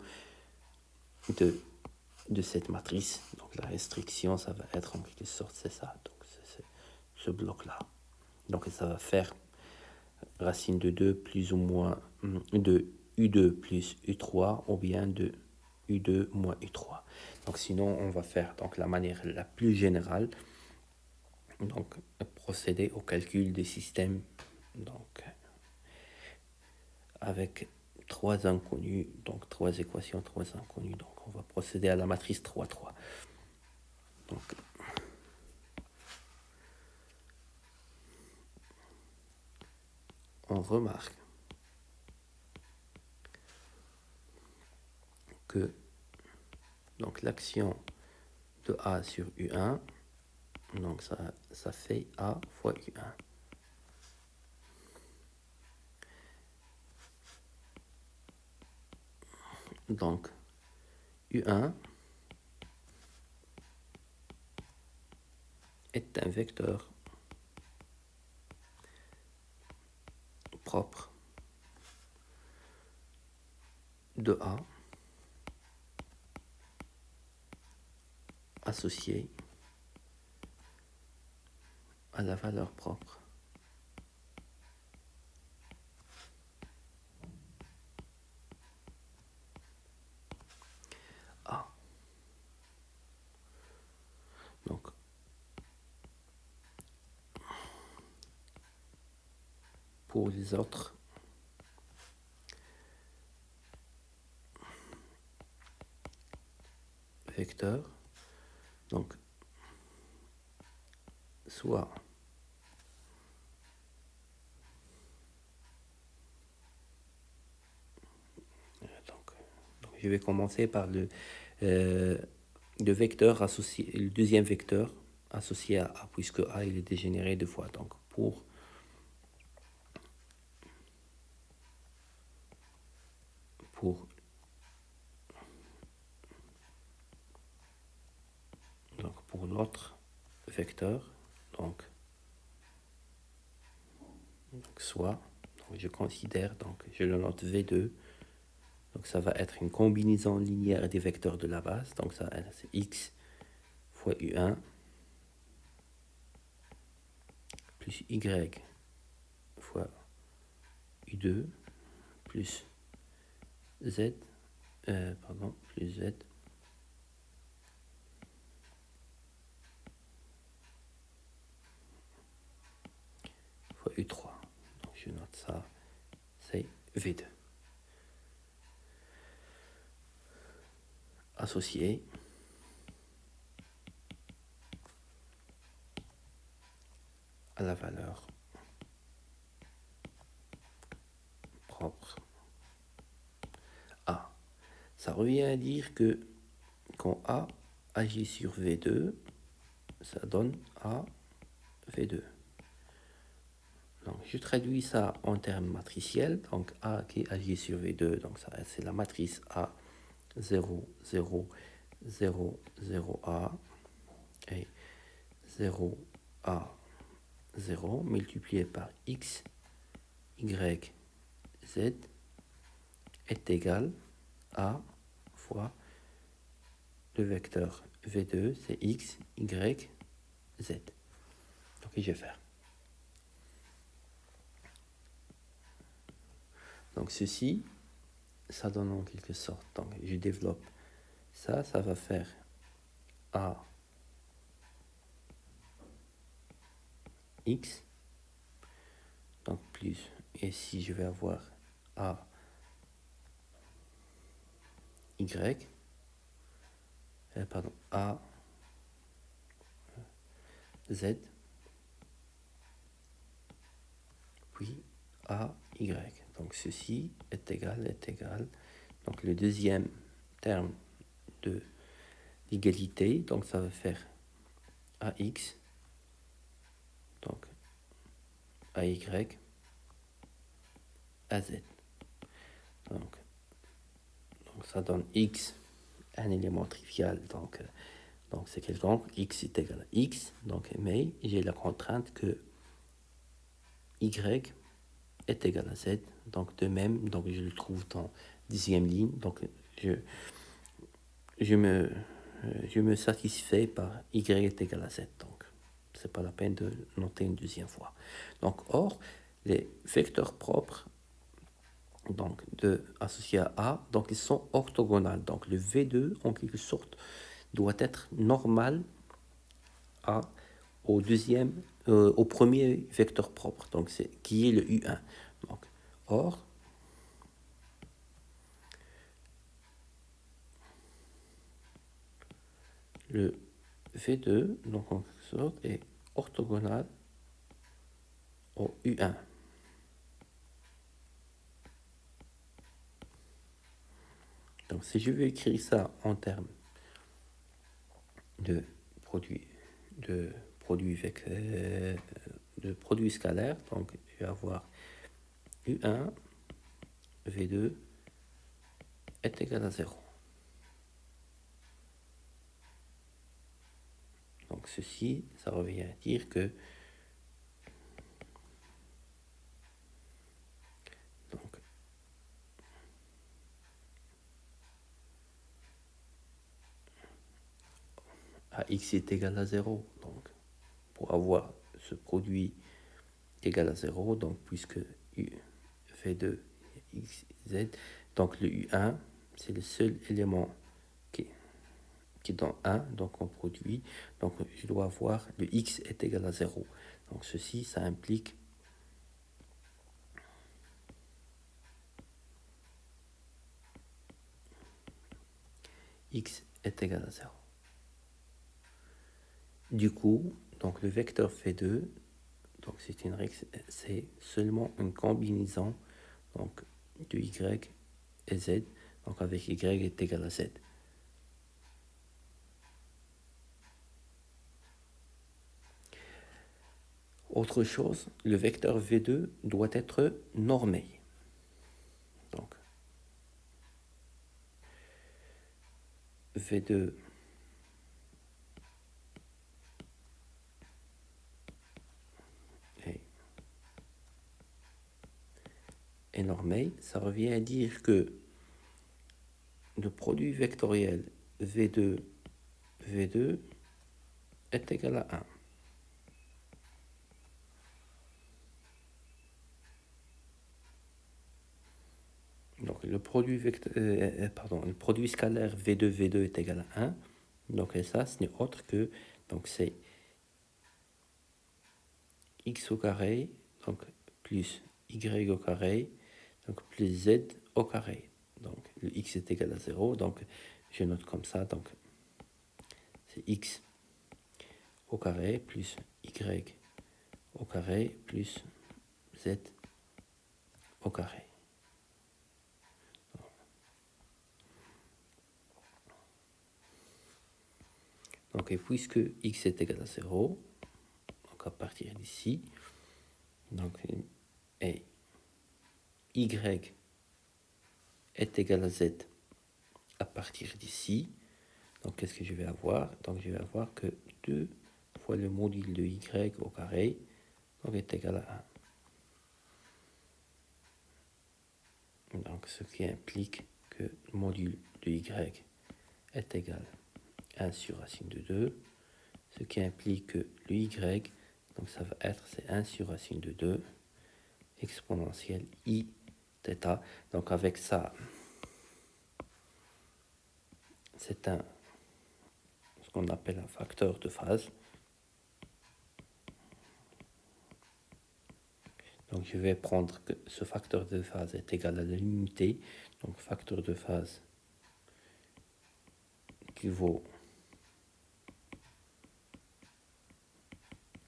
de cette matrice. Donc la restriction, ça va être en quelque sorte, c'est ça. Donc c'est ce bloc-là. Donc ça va faire racine de 2 plus ou moins de U2 plus U3 ou bien de U2 moins U3. Donc sinon, on va faire donc la manière la plus générale, donc procéder au calcul des systèmes donc avec trois inconnus, donc trois équations, trois inconnus. Donc on va procéder à la matrice 3, 3. Donc on remarque que donc l'action de A sur U1, donc ça fait A fois U1. Donc U1 est un vecteur propre de A associé à la valeur propre A. Donc pour les autres vecteurs, donc soit donc je vais commencer par le vecteur associé, le deuxième vecteur associé à A, puisque A il est dégénéré deux fois. Donc pour pour l'autre vecteur, donc soit, donc je considère, donc je le note V2, donc ça va être une combinaison linéaire des vecteurs de la base, donc ça c'est x fois u1 plus y fois u2 plus z, plus z fois u3. Donc je note ça, c'est V2. Associé à la valeur propre A. Ça revient à dire que quand A agit sur V2, ça donne A V2. Donc je traduis ça en termes matriciels. Donc A qui agit sur V2, donc ça c'est la matrice A 0, 0, 0, 0 A et 0 A 0 multiplié par X, Y, Z est égal à fois le vecteur V2, c'est X, Y, Z. Donc je vais faire. Donc ceci, ça donne en quelque sorte, donc je développe ça, ça va faire A X, donc plus, et si je vais avoir A Y, pardon, A Z, puis A Y. Donc ceci est égal. Donc le deuxième terme de l'égalité, donc ça va faire AX, donc AY, AZ. Donc ça donne X, un élément trivial, donc c'est quelconque, X est égal à X, donc, mais j'ai la contrainte que Y est égal à Z, donc de même, donc je le trouve dans dixième ligne, donc je me satisfais par Y est égal à Z, donc c'est pas la peine de noter une deuxième fois. Donc or, les vecteurs propres donc associés à A, donc ils sont orthogonales, donc le V2 en quelque sorte doit être normal au premier vecteur propre, donc qui est le U1. Donc, or, le V2, donc en quelque sorte, est orthogonal au U1. Donc si je veux écrire ça en termes de produit scalaire, donc je vais avoir U1 V2 est égal à 0. Donc ceci, ça revient à dire que donc AX est égal à 0. Donc pour avoir ce produit égal à 0, donc puisque U V2 X, Z, donc le U1, c'est le seul élément qui est dans 1, donc on produit, donc je dois avoir le X est égal à 0. Donc ceci, ça implique X est égal à 0. Du coup, donc le vecteur V2, donc c'est seulement une combinaison donc de Y et Z, donc avec Y est égal à Z. Autre chose, le vecteur V2 doit être normé. Donc, V2 est normé, ça revient à dire que le produit vectoriel V2 est égal à 1. Donc le produit, le produit scalaire V2 est égal à 1. Donc et ça, ce n'est autre que, donc c'est x au carré, donc plus y au carré, donc plus z au carré. Donc le x est égal à 0, donc je note comme ça, donc c'est x au carré plus y au carré plus z au carré. Donc, et puisque x est égal à 0, donc à partir d'ici, donc, et y est égal à z à partir d'ici, donc qu'est-ce que je vais avoir? Donc je vais avoir que 2 fois le module de y au carré, donc est égal à 1. Donc ce qui implique que le module de y est égal à 1 sur racine de 2, ce qui implique que le y, donc ça va être, c'est 1 sur racine de 2, exponentielle i θ. Donc avec ça, c'est ce qu'on appelle un facteur de phase. Donc je vais prendre que ce facteur de phase est égal à l'unité. Donc facteur de phase qui vaut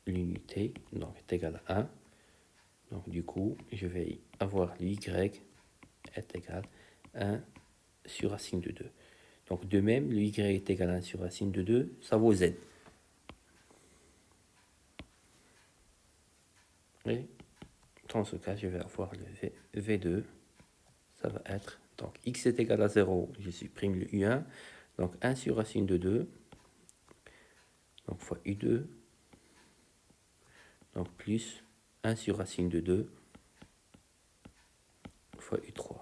l'unité, donc est égal à 1. Donc du coup, je vais avoir l'y est égal à 1 sur racine de 2. Donc de même, le y est égal à 1 sur racine de 2, ça vaut z. Et dans ce cas, je vais avoir le V2, ça va être, donc x est égal à 0, je supprime le u1, donc 1 sur racine de 2, donc fois u2, donc plus 1 sur racine de 2 fois u3.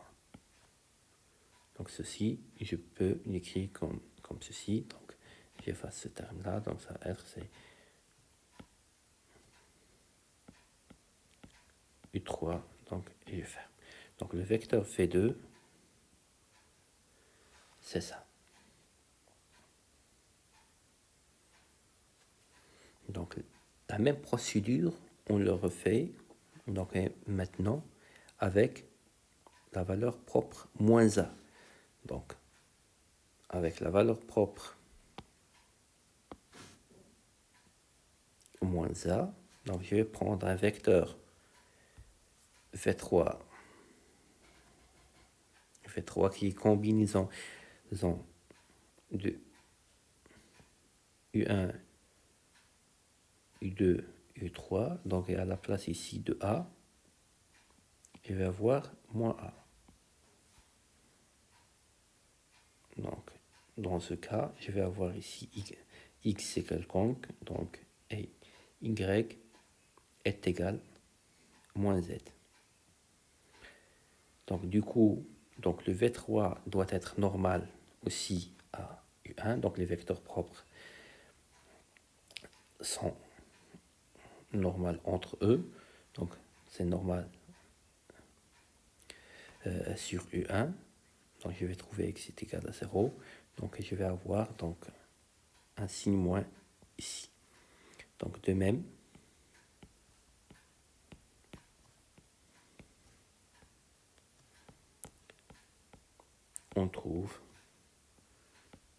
Donc ceci, je peux l'écrire comme ceci, donc j'efface ce terme-là, donc ça va être, c'est u3, donc je ferme. Donc le vecteur V2, c'est ça. Donc la même procédure, on le refait donc maintenant avec la valeur propre moins a. Donc avec la valeur propre moins a, donc je vais prendre un vecteur V3 qui est combinaison de U1, U2, U3, donc à la place ici de A, je vais avoir moins A. Donc, dans ce cas, je vais avoir ici X c'est quelconque, donc et Y est égal à moins Z. Donc du coup, donc le V3 doit être normal aussi à U1, donc les vecteurs propres sont normales entre eux, donc c'est normal sur U1, donc je vais trouver x est égal à 0, donc je vais avoir donc un signe moins ici. Donc de même, on trouve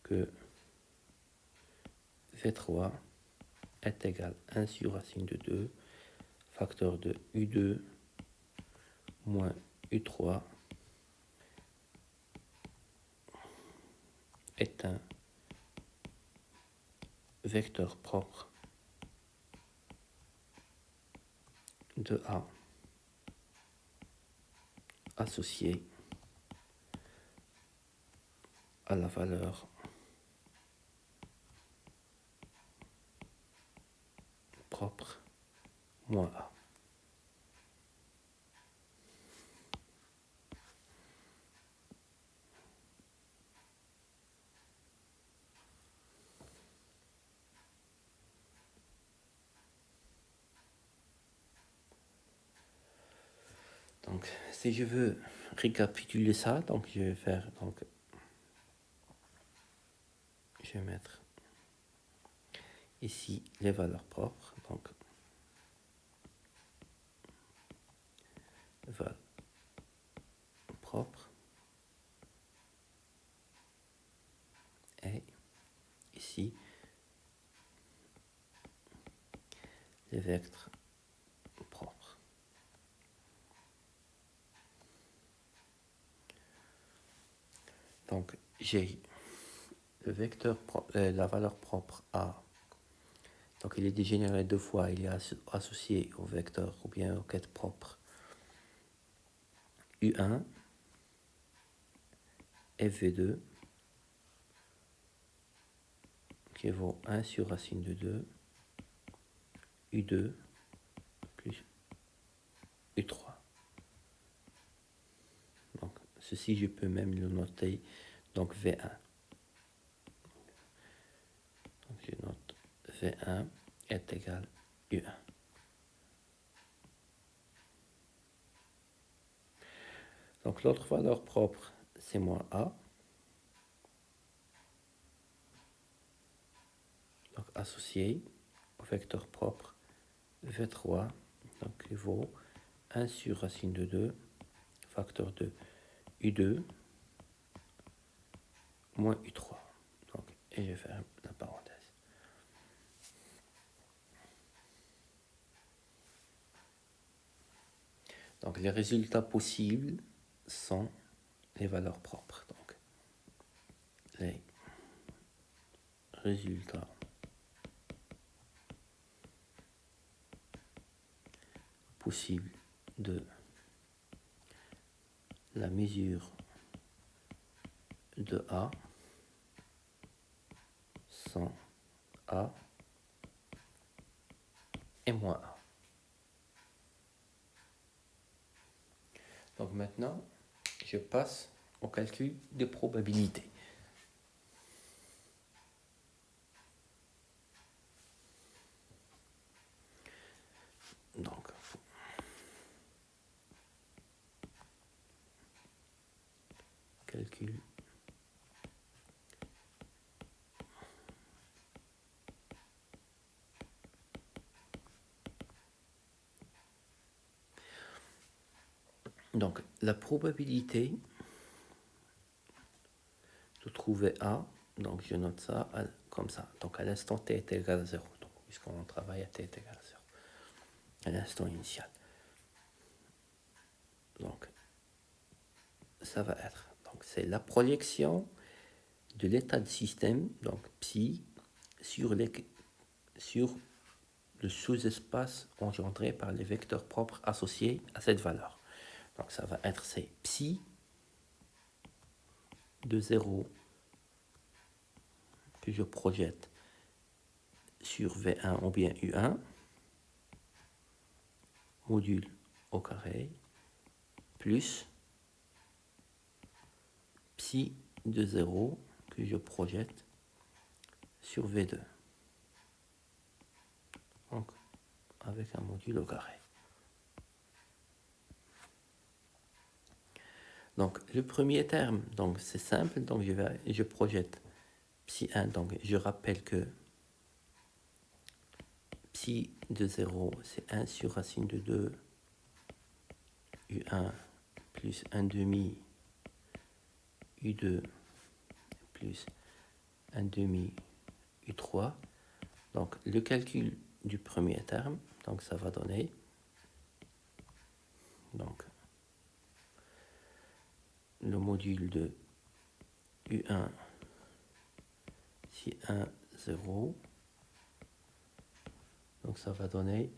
que V3 est égal à 1 sur racine de 2, facteur de U2 moins U3 est un vecteur propre de A associé à la valeur moins A. Donc, si je veux récapituler ça, donc je vais faire, donc, je vais mettre ici les valeurs propres, donc val propre et ici les vecteurs propres. Donc j'ai le vecteur, la valeur propre A. Donc il est dégénéré deux fois, il est associé au vecteur ou bien au quête propre U1 et V2 qui vaut 1 sur racine de 2 U2 plus U3. Donc ceci je peux même le noter, donc V1. Donc je note V1 est égal U1. Donc l'autre valeur propre, c'est moins A. Donc associé au vecteur propre V3, donc il vaut 1 sur racine de 2, facteur de U2, moins U3. Donc, et je ferme la parenthèse. Donc les résultats possibles sont les valeurs propres. Donc les résultats possibles de la mesure de A sont A et moins A. Donc maintenant, je passe au calcul de probabilité. Donc, calcul donc la probabilité de trouver A, donc je note ça comme ça. Donc à l'instant t est égal à 0, donc puisqu'on travaille à t est égal à 0, à l'instant initial. Donc ça va être, donc c'est la projection de l'état de système, donc psi, sur le sous-espace engendré par les vecteurs propres associés à cette valeur. Donc ça va être c'est psi de 0 que je projette sur V1 ou bien U1, module au carré, plus psi de 0 que je projette sur V2. Donc, avec un module au carré. Donc, le premier terme, donc c'est simple, donc je projette psi 1, donc je rappelle que psi de 0, c'est 1 sur racine de 2 U1 plus 1 demi U2 plus 1 demi U3. Donc, le calcul du premier terme, donc ça va donner, donc, le module de U1, si 1, 0, donc ça va donner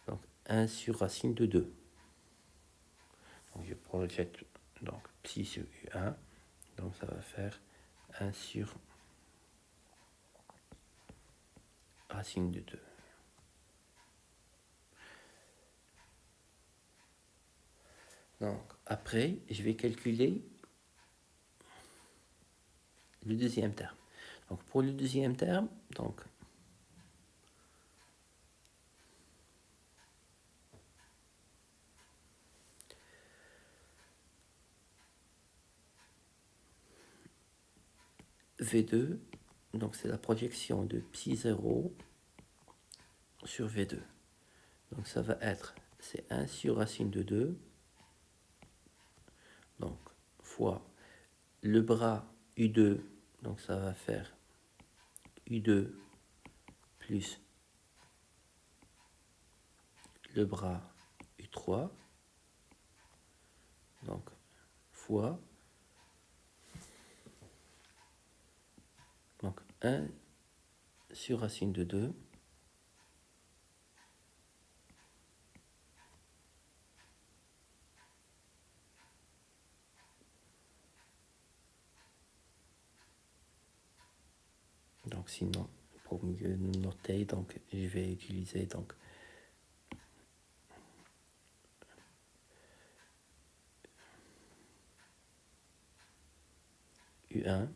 donc, 1 sur racine de 2. Donc je projette donc psi sur U1, donc ça va faire 1 sur racine de 2. Donc, après, je vais calculer le deuxième terme. Donc, pour le deuxième terme, donc, V2, donc c'est la projection de psi 0 sur V2. Donc ça va être, c'est 1 sur racine de 2, donc fois le bras U2, donc ça va faire U2 plus le bras U3, donc fois donc 1 sur racine de 2 donc sinon pour mieux noter donc je vais utiliser donc U1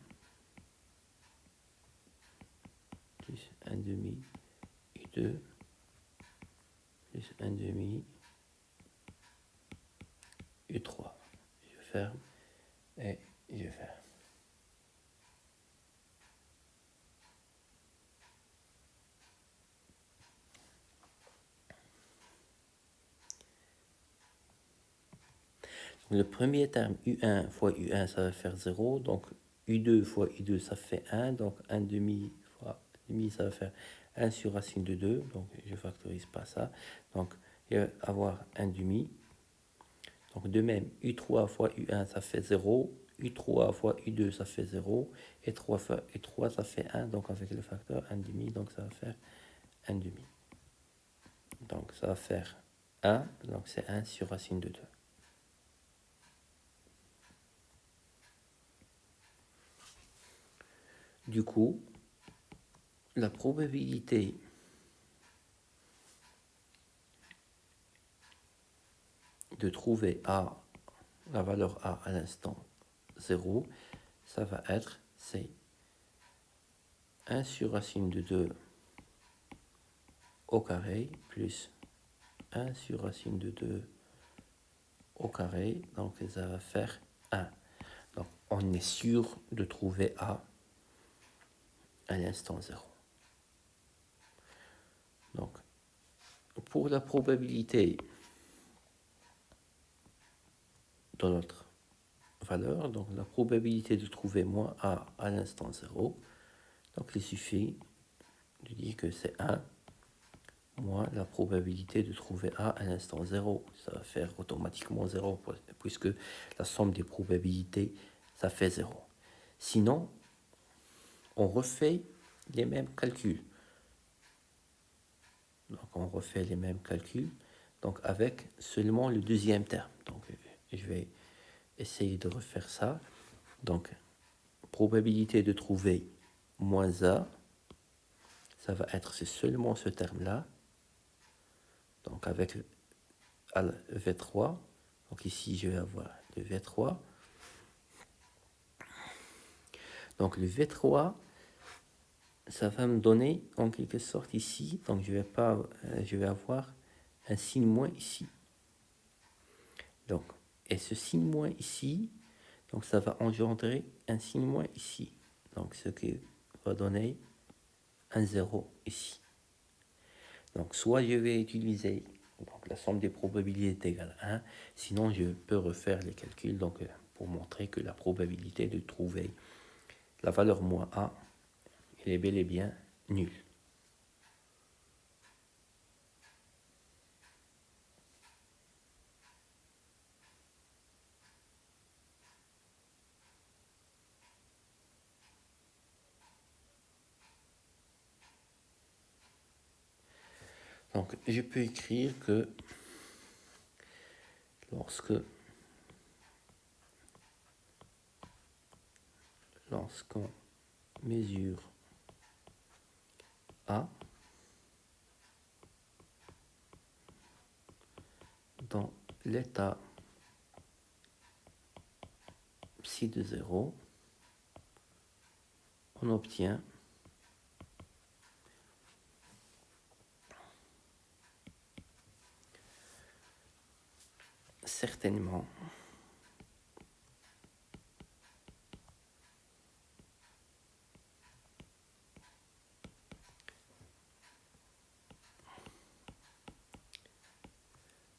plus 1 demi U2 plus 1 demi U3. Je ferme et je ferme. Le premier terme, U1 fois U1, ça va faire 0. Donc, U2 fois U2, ça fait 1. Donc, 1 demi fois demi, ça va faire 1 sur racine de 2. Donc, je ne factorise pas ça. Donc, il va avoir 1 demi. Donc, de même, U3 fois U1, ça fait 0. U3 fois U2, ça fait 0. Et 3 fois U3, ça fait 1. Donc, avec le facteur 1 demi, donc ça va faire 1 demi. Donc, ça va faire 1. Donc, c'est 1 sur racine de 2. Du coup, la probabilité de trouver A, la valeur A à l'instant 0, ça va être, c'est 1 sur racine de 2 au carré plus 1 sur racine de 2 au carré, donc ça va faire 1. Donc on est sûr de trouver A à l'instant 0. Donc pour la probabilité de notre valeur, donc la probabilité de trouver moins A à l'instant 0, donc il suffit de dire que c'est 1 moins la probabilité de trouver A à l'instant 0. Ça va faire automatiquement 0, puisque la somme des probabilités, ça fait 0. Sinon, on refait les mêmes calculs. Donc, on refait les mêmes calculs, donc avec seulement le deuxième terme. Donc, je vais essayer de refaire ça. Donc, probabilité de trouver moins A, ça va être seulement ce terme-là. Donc, avec V3, donc ici je vais avoir le V3. Donc le V3, ça va me donner en quelque sorte ici, donc je vais avoir un signe moins ici. Donc, et ce signe moins ici, donc ça va engendrer un signe moins ici. Donc ce qui va donner un 0 ici. Donc soit je vais utiliser donc, la somme des probabilités est égale à 1, sinon je peux refaire les calculs donc, pour montrer que la probabilité de trouver la valeur moins A, elle est bel et bien nulle. Donc je peux écrire que lorsqu'on mesure A dans l'état psi de 0, on obtient certainement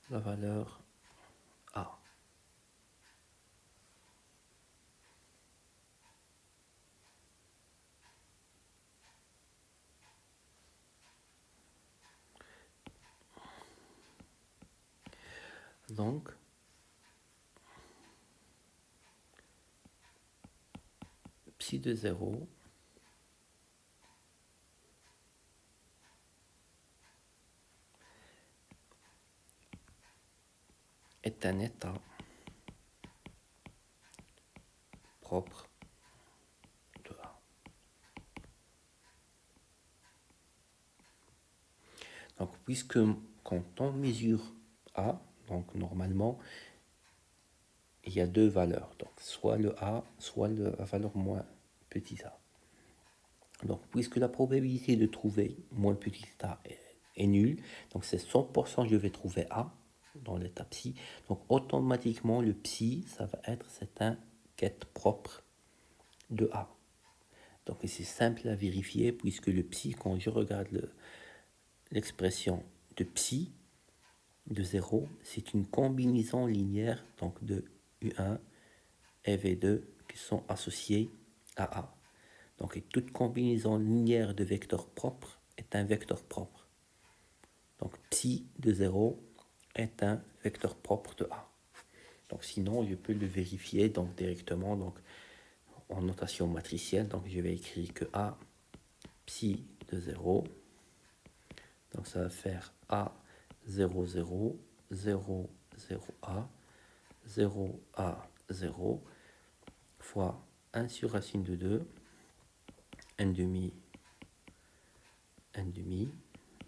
la valeur A. Donc, psi de 0 est un état propre de A. Donc, puisque quand on mesure A, donc normalement, il y a deux valeurs, donc soit le A, soit la valeur moins petit a. Donc, puisque la probabilité de trouver moins petit a est nulle, donc c'est 100% je vais trouver A dans l'état psi, donc automatiquement le psi, ça va être c'est un quête propre de A. Donc c'est simple à vérifier puisque le psi, quand je regarde l'expression de psi de 0, c'est une combinaison linéaire donc de U1 et V2 qui sont associés à A. Donc toute combinaison linéaire de vecteurs propres est un vecteur propre. Donc psi de 0 est un vecteur propre de A. Donc sinon, je peux le vérifier donc directement donc, en notation matricielle. Donc je vais écrire que A psi de 0. Donc ça va faire A 0, 0, 0, 0A, 0A, 0 fois 1 sur racine de 2, 1 demi, 1 demi.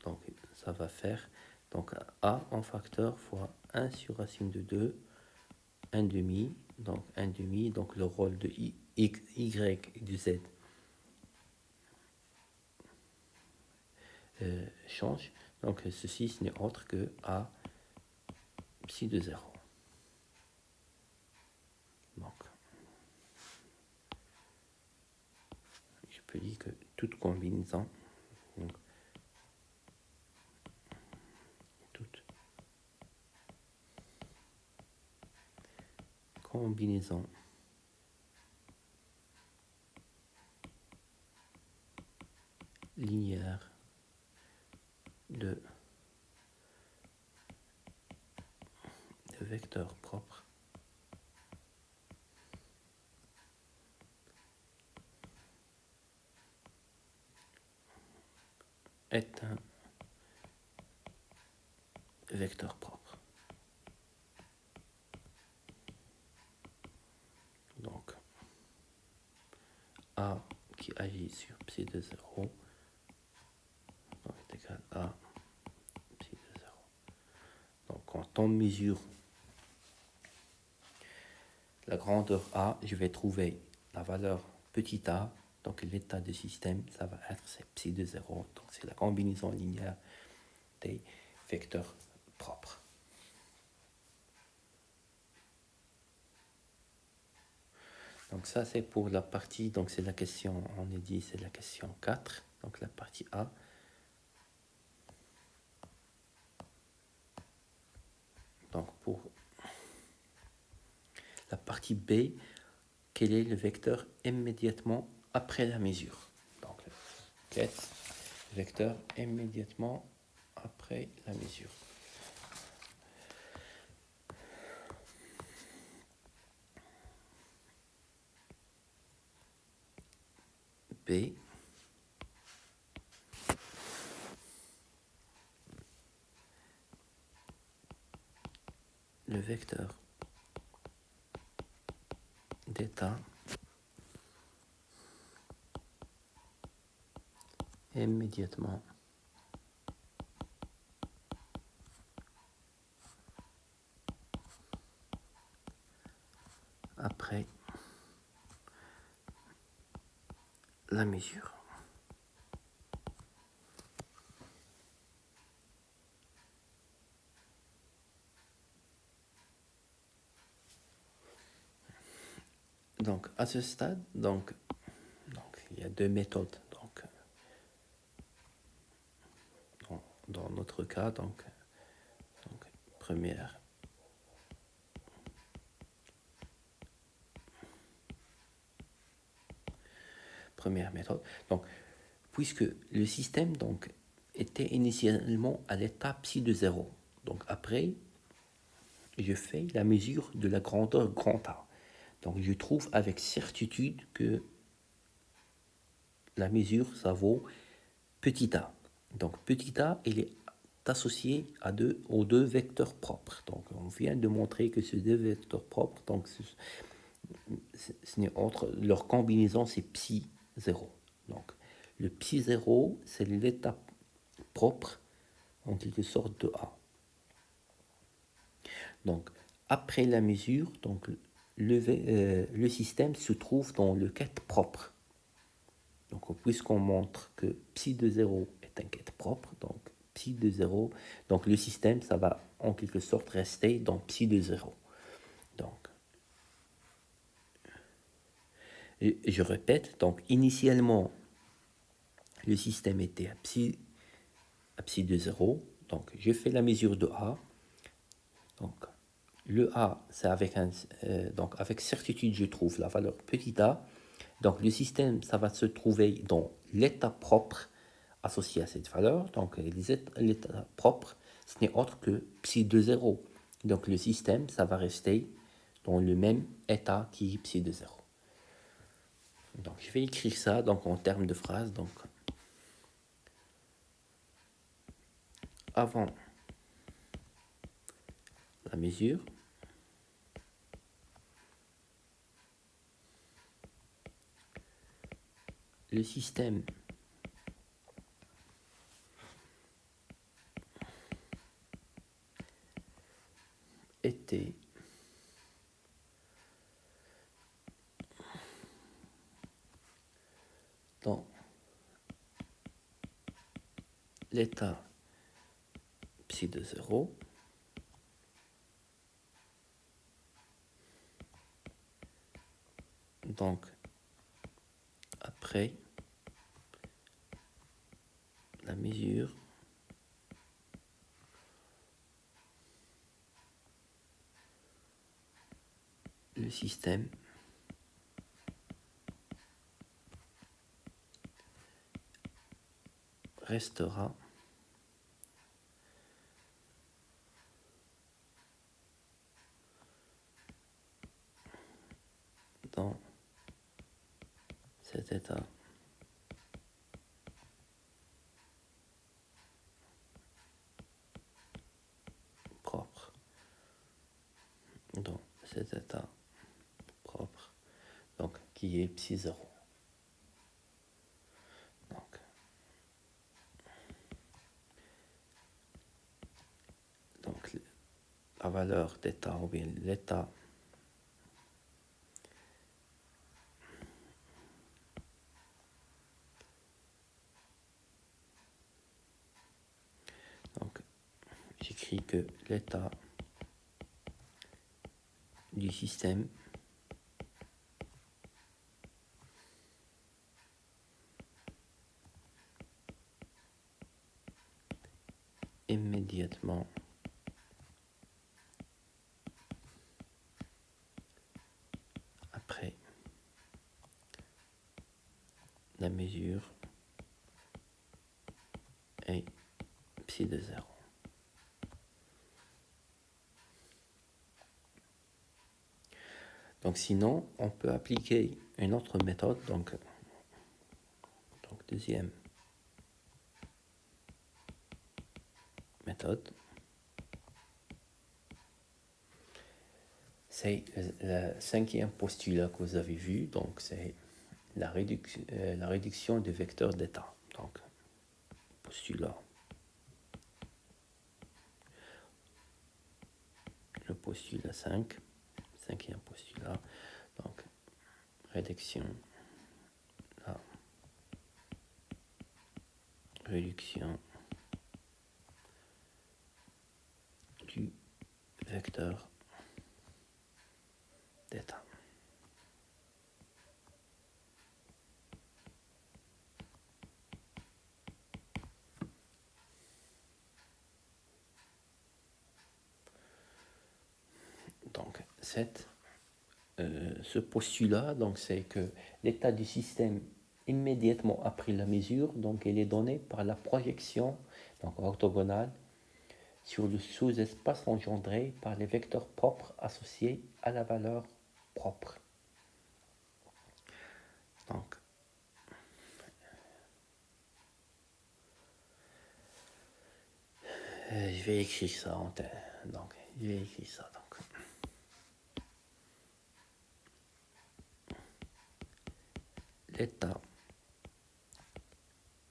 Donc ça va faire donc A en facteur fois 1 sur racine de 2, 1 demi, donc 1 demi, donc le rôle de Y et du Z change. Donc ceci, ce n'est autre que A psi de 0. Donc, je peux dire que toute combinaison, donc, toute combinaison linéaire de vecteurs propres est un vecteur propre. Donc, A qui agit sur psi de 0 est égal à psi de 0. Donc, quand on mesure la grandeur A, je vais trouver la valeur petit a, donc l'état de système, ça va être psi de 0. Donc, c'est la combinaison linéaire des vecteurs propres. Donc ça c'est pour la partie, donc c'est la question, on a dit c'est la question 4, donc la partie A. Donc pour la partie B, quel est le vecteur immédiatement après la mesure? Donc quête vecteur immédiatement après la mesure. B le vecteur d'état immédiatement après la mesure. Donc, à ce stade, il y a deux méthodes. Dans notre cas, première méthode. Donc, puisque le système était initialement à l'état psi de 0. Donc après, je fais la mesure de la grandeur grand A. Donc je trouve avec certitude que la mesure, ça vaut petit a. Donc petit a, il est associé aux deux vecteurs propres. Donc on vient de montrer que ces deux vecteurs propres, ce n'est autre, leur combinaison c'est psi 0. Donc le psi 0, c'est l'état propre en quelque sorte de A. Donc après la mesure, le système se trouve dans le quête propre. Donc puisqu'on montre que psi de 0 est un quête propre, donc psi de 0, donc le système, ça va en quelque sorte rester dans psi de 0. Donc, et je répète, donc initialement, le système était à psi de 0, donc je fais la mesure de A, donc le A, c'est avec certitude, je trouve la valeur petit a, donc le système, ça va se trouver dans l'état propre associé à cette valeur. Donc l'état propre, ce n'est autre que psi de 0. Donc le système, ça va rester dans le même état qui est psi de 0. Donc je vais écrire ça en termes de phrase. Donc avant la mesure, le système était dans l'état psi de 0. Donc, après la mesure, le système restera dans cet état propre. Dans cet état propre, donc qui est psi 0. Donc la valeur d'état ou bien l'état donc j'écris que l'état du système immédiatement après la mesure est psi de 0. Donc sinon, on peut appliquer une autre méthode, donc deuxième méthode, c'est le cinquième postulat que vous avez vu, donc c'est la réduction des vecteurs d'état. Donc, postulat. Le postulat 5, cinquième postulat, donc réduction là, réduction du vecteur d'état. Donc, ce postulat, donc, c'est que l'état du système immédiatement après la mesure, donc elle est donnée par la projection donc orthogonale sur le sous-espace engendré par les vecteurs propres associés à la valeur propre. Donc, je vais écrire ça en tête. Donc, je vais écrire ça. Donc, l'état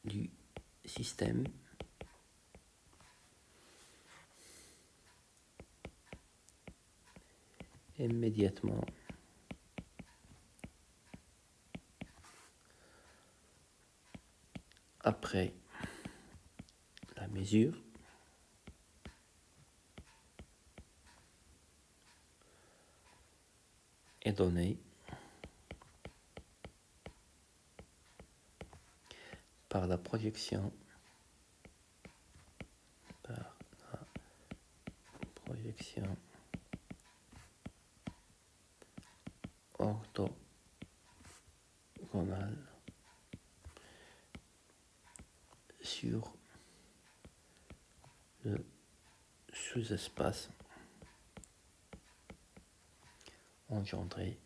du système immédiatement après la mesure est donné par la projection orthogonale sur le sous-espace engendré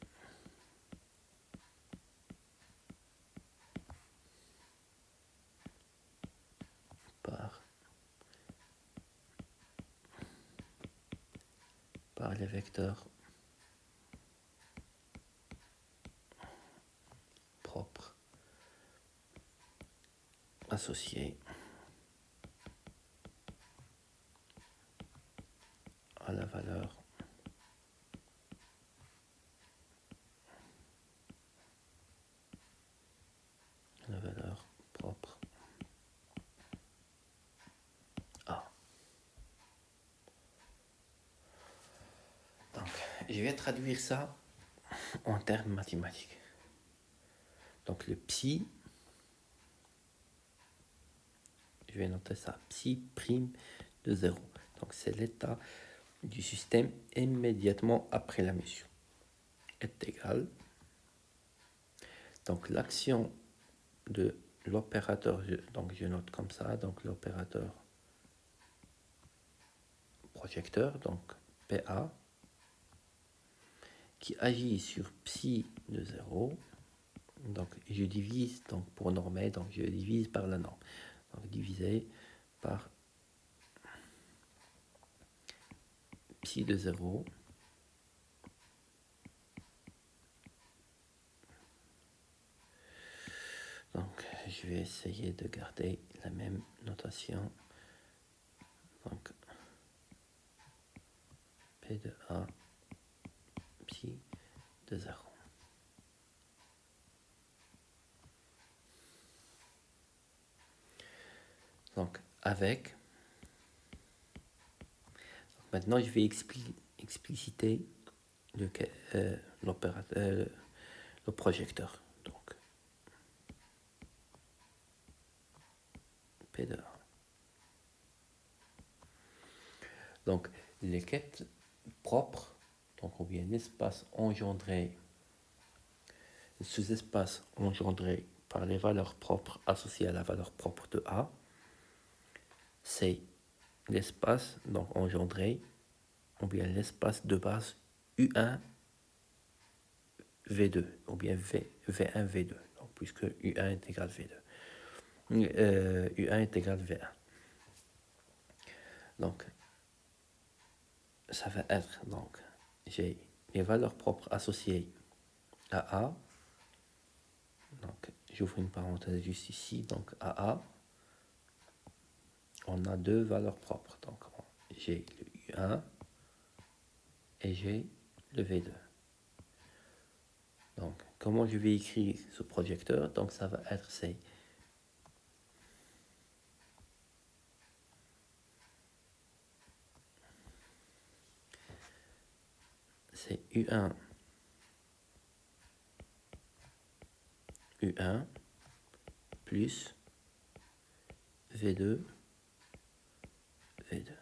par les vecteurs propres associés à la valeur propre A. Donc, je vais traduire ça en termes mathématiques. Donc, le psi, je vais noter ça, psi prime de 0. Donc, c'est l'état du système immédiatement après la mesure est égal. Donc, l'action de l'opérateur, donc je note comme ça, donc l'opérateur projecteur, donc PA, qui agit sur psi de 0. Donc je divise, donc pour normer, donc je divise par la norme. Donc divisé par psi de 0. Donc je vais essayer de garder la même notation. Donc P de A, psi de 0. Donc avec, maintenant je vais expliciter l'opérateur, le projecteur. Donc P de A. Donc les quêtes propres, donc ou bien l'espace engendré, le sous-espace engendré par les valeurs propres associées à la valeur propre de A, c'est l'espace donc engendré, ou bien l'espace de base U1 V2, ou bien V1 V2, donc, puisque U1 est égal V2. U1 est égal V1. Donc, ça va être, donc, j'ai les valeurs propres associées à A. Donc, j'ouvre une parenthèse juste ici, donc à A. On a deux valeurs propres. Donc, j'ai le U1 et j'ai le V2. Donc, comment je vais écrire ce projecteur? Donc, ça va être C. c'est U1, U1 plus V2, V2.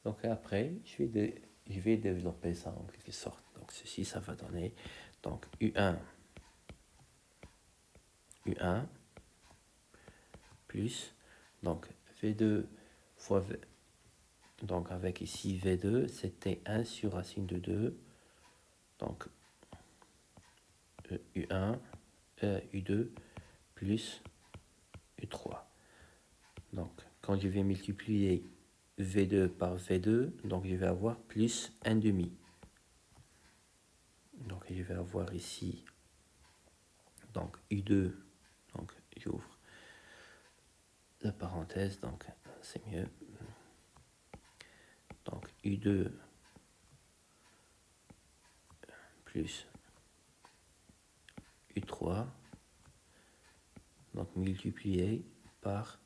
Donc après, je vais développer ça en quelque sorte. Donc ceci, ça va donner donc U1 plus, donc V2 fois V, donc avec ici V2, c'était 1 sur racine de 2, donc U1, U2 plus U3. Donc quand je vais multiplier V2 par V2, donc je vais avoir plus 1 demi. Donc je vais avoir ici donc U2, donc j'ouvre la parenthèse, donc c'est mieux. Donc U2 plus U3, donc multiplié par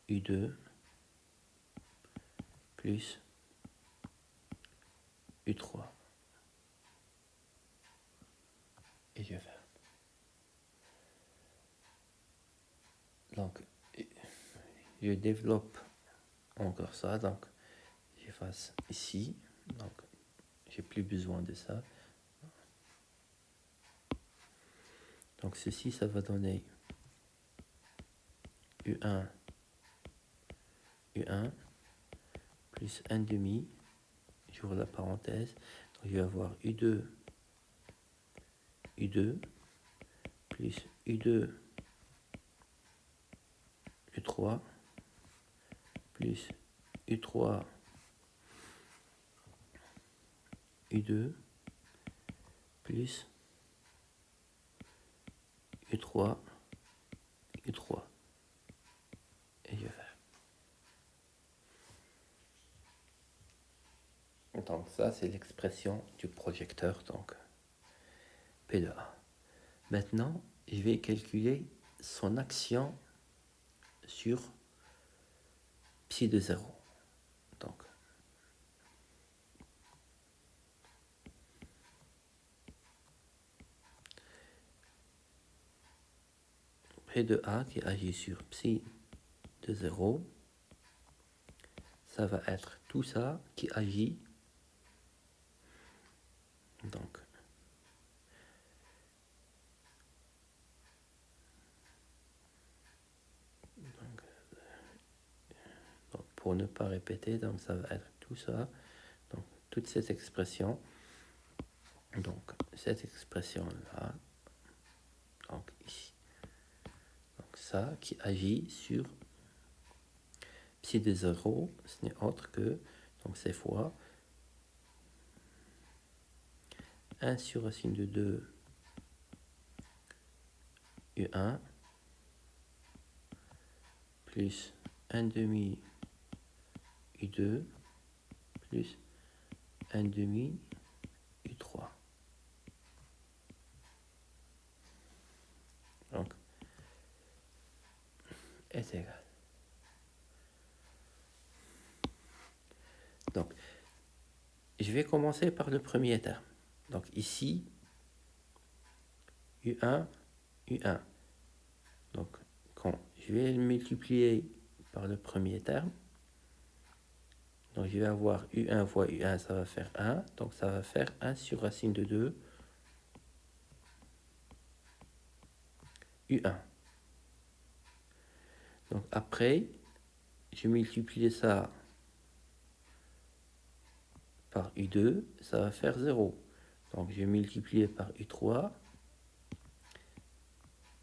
U2 plus U3. Et je vais. Donc, je développe encore ça. Donc, j'efface ici. Donc, j'ai plus besoin de ça. Donc, ceci, ça va donner U1 plus 1 demi. J'ouvre la parenthèse. Donc, je vais avoir U2 plus U2 U3 plus U3 U2 plus U3 U3. Et je vais. Donc ça, c'est l'expression du projecteur, donc P de A. Maintenant, je vais calculer son action sur psi de 0. Donc, P de A qui agit sur psi de 0, ça va être tout ça qui agit. Donc, pour ne pas répéter, donc ça va être tout ça. Donc, toute cette expression. Donc, cette expression-là, donc ici. Donc, ça qui agit sur psi de 0, ce n'est autre que, donc c'est fois 1 sur racine de 2 U1 plus 1 demi U2 plus 1 demi U3. Donc, est égal. Donc, je vais commencer par le premier terme. Donc ici, U1. Donc, quand je vais le multiplier par le premier terme, donc je vais avoir U1 fois U1, ça va faire 1. Donc ça va faire 1 sur racine de 2 U1. Donc après, je multiplie ça par U2, ça va faire 0. Donc je vais multiplier par U3,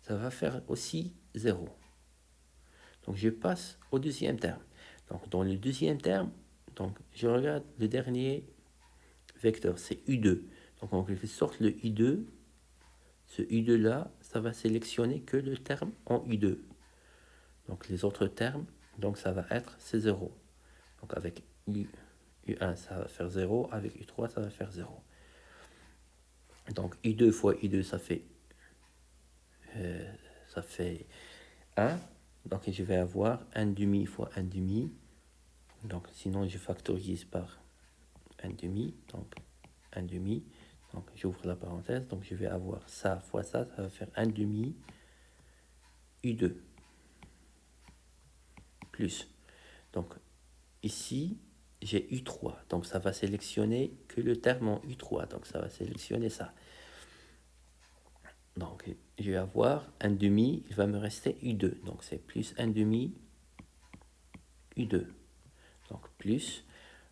ça va faire aussi 0. Donc je passe au deuxième terme. Donc dans le deuxième terme, donc je regarde le dernier vecteur, c'est U2. Donc en quelque sorte, le U2, ce U2 là, ça va sélectionner que le terme en U2. Donc les autres termes, donc ça va être C0. Donc avec U1, ça va faire 0. Avec U3, ça va faire 0. Donc U2 fois U2, ça fait 1. Donc je vais avoir 1 demi fois 1 demi. Donc sinon je factorise par 1 demi. Donc 1 demi. Donc j'ouvre la parenthèse. Donc je vais avoir ça fois ça va faire 1 demi U2 plus. Donc ici j'ai U3. Donc ça va sélectionner que le terme en U3. Donc ça va sélectionner ça. Donc je vais avoir 1 demi, il va me rester U2. Donc c'est plus 1 demi U2. Donc plus.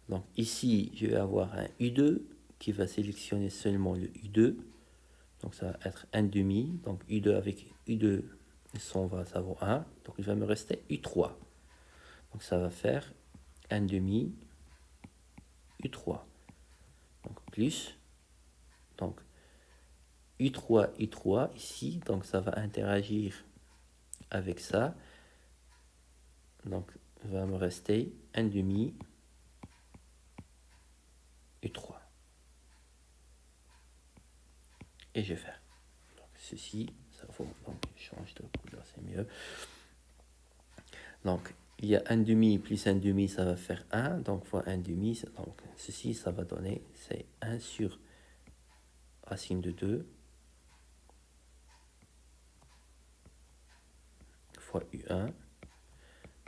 Donc ici, je vais avoir un U2 qui va sélectionner seulement le U2. Donc ça va être 1 demi. Donc U2 avec U2, ça vaut 1. Donc il va me rester U3. Donc ça va faire 1 demi U3. Donc plus. Donc U3, U3 ici. Donc ça va interagir avec ça. Donc il va me rester 1 demi U3. Et je vais faire. Donc ceci, ça vaut. Donc je change de couleur, c'est mieux. Donc, il y a 1 demi plus 1 demi, ça va faire 1. Donc, fois 1 demi, donc ceci, ça va donner, c'est 1 sur racine de 2 fois U1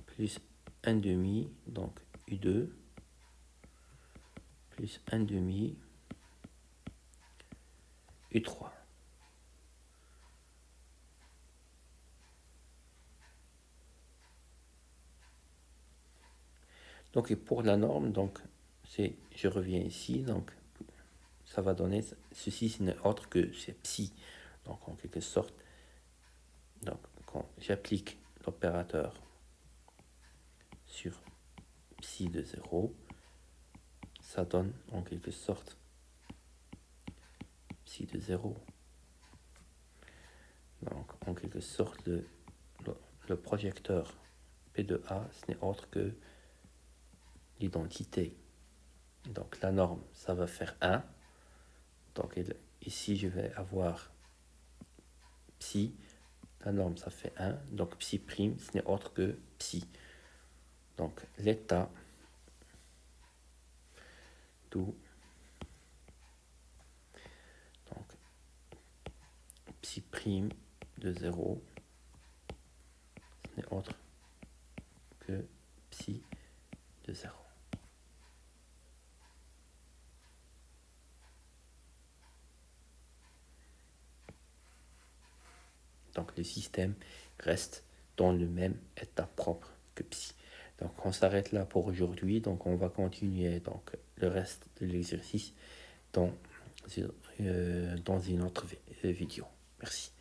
plus 1 demi, donc U2 plus 1 demi U3. Donc, et pour la norme, donc, je reviens ici, donc, ça va donner, ceci, ce n'est autre que c'est psi. Donc, en quelque sorte, donc, quand j'applique l'opérateur sur psi de 0, ça donne en quelque sorte psi de 0. Donc, en quelque sorte, le projecteur P de A, ce n'est autre que l'identité. Donc, la norme, ça va faire 1. Donc, ici, je vais avoir psi. La norme, ça fait 1. Donc, psi prime, ce n'est autre que psi. Donc, l'état, d'où, donc, psi prime de 0, ce n'est autre que psi de 0. Donc le système reste dans le même état propre que psi. Donc on s'arrête là pour aujourd'hui. Donc on va continuer donc, le reste de l'exercice dans une autre vidéo. Merci.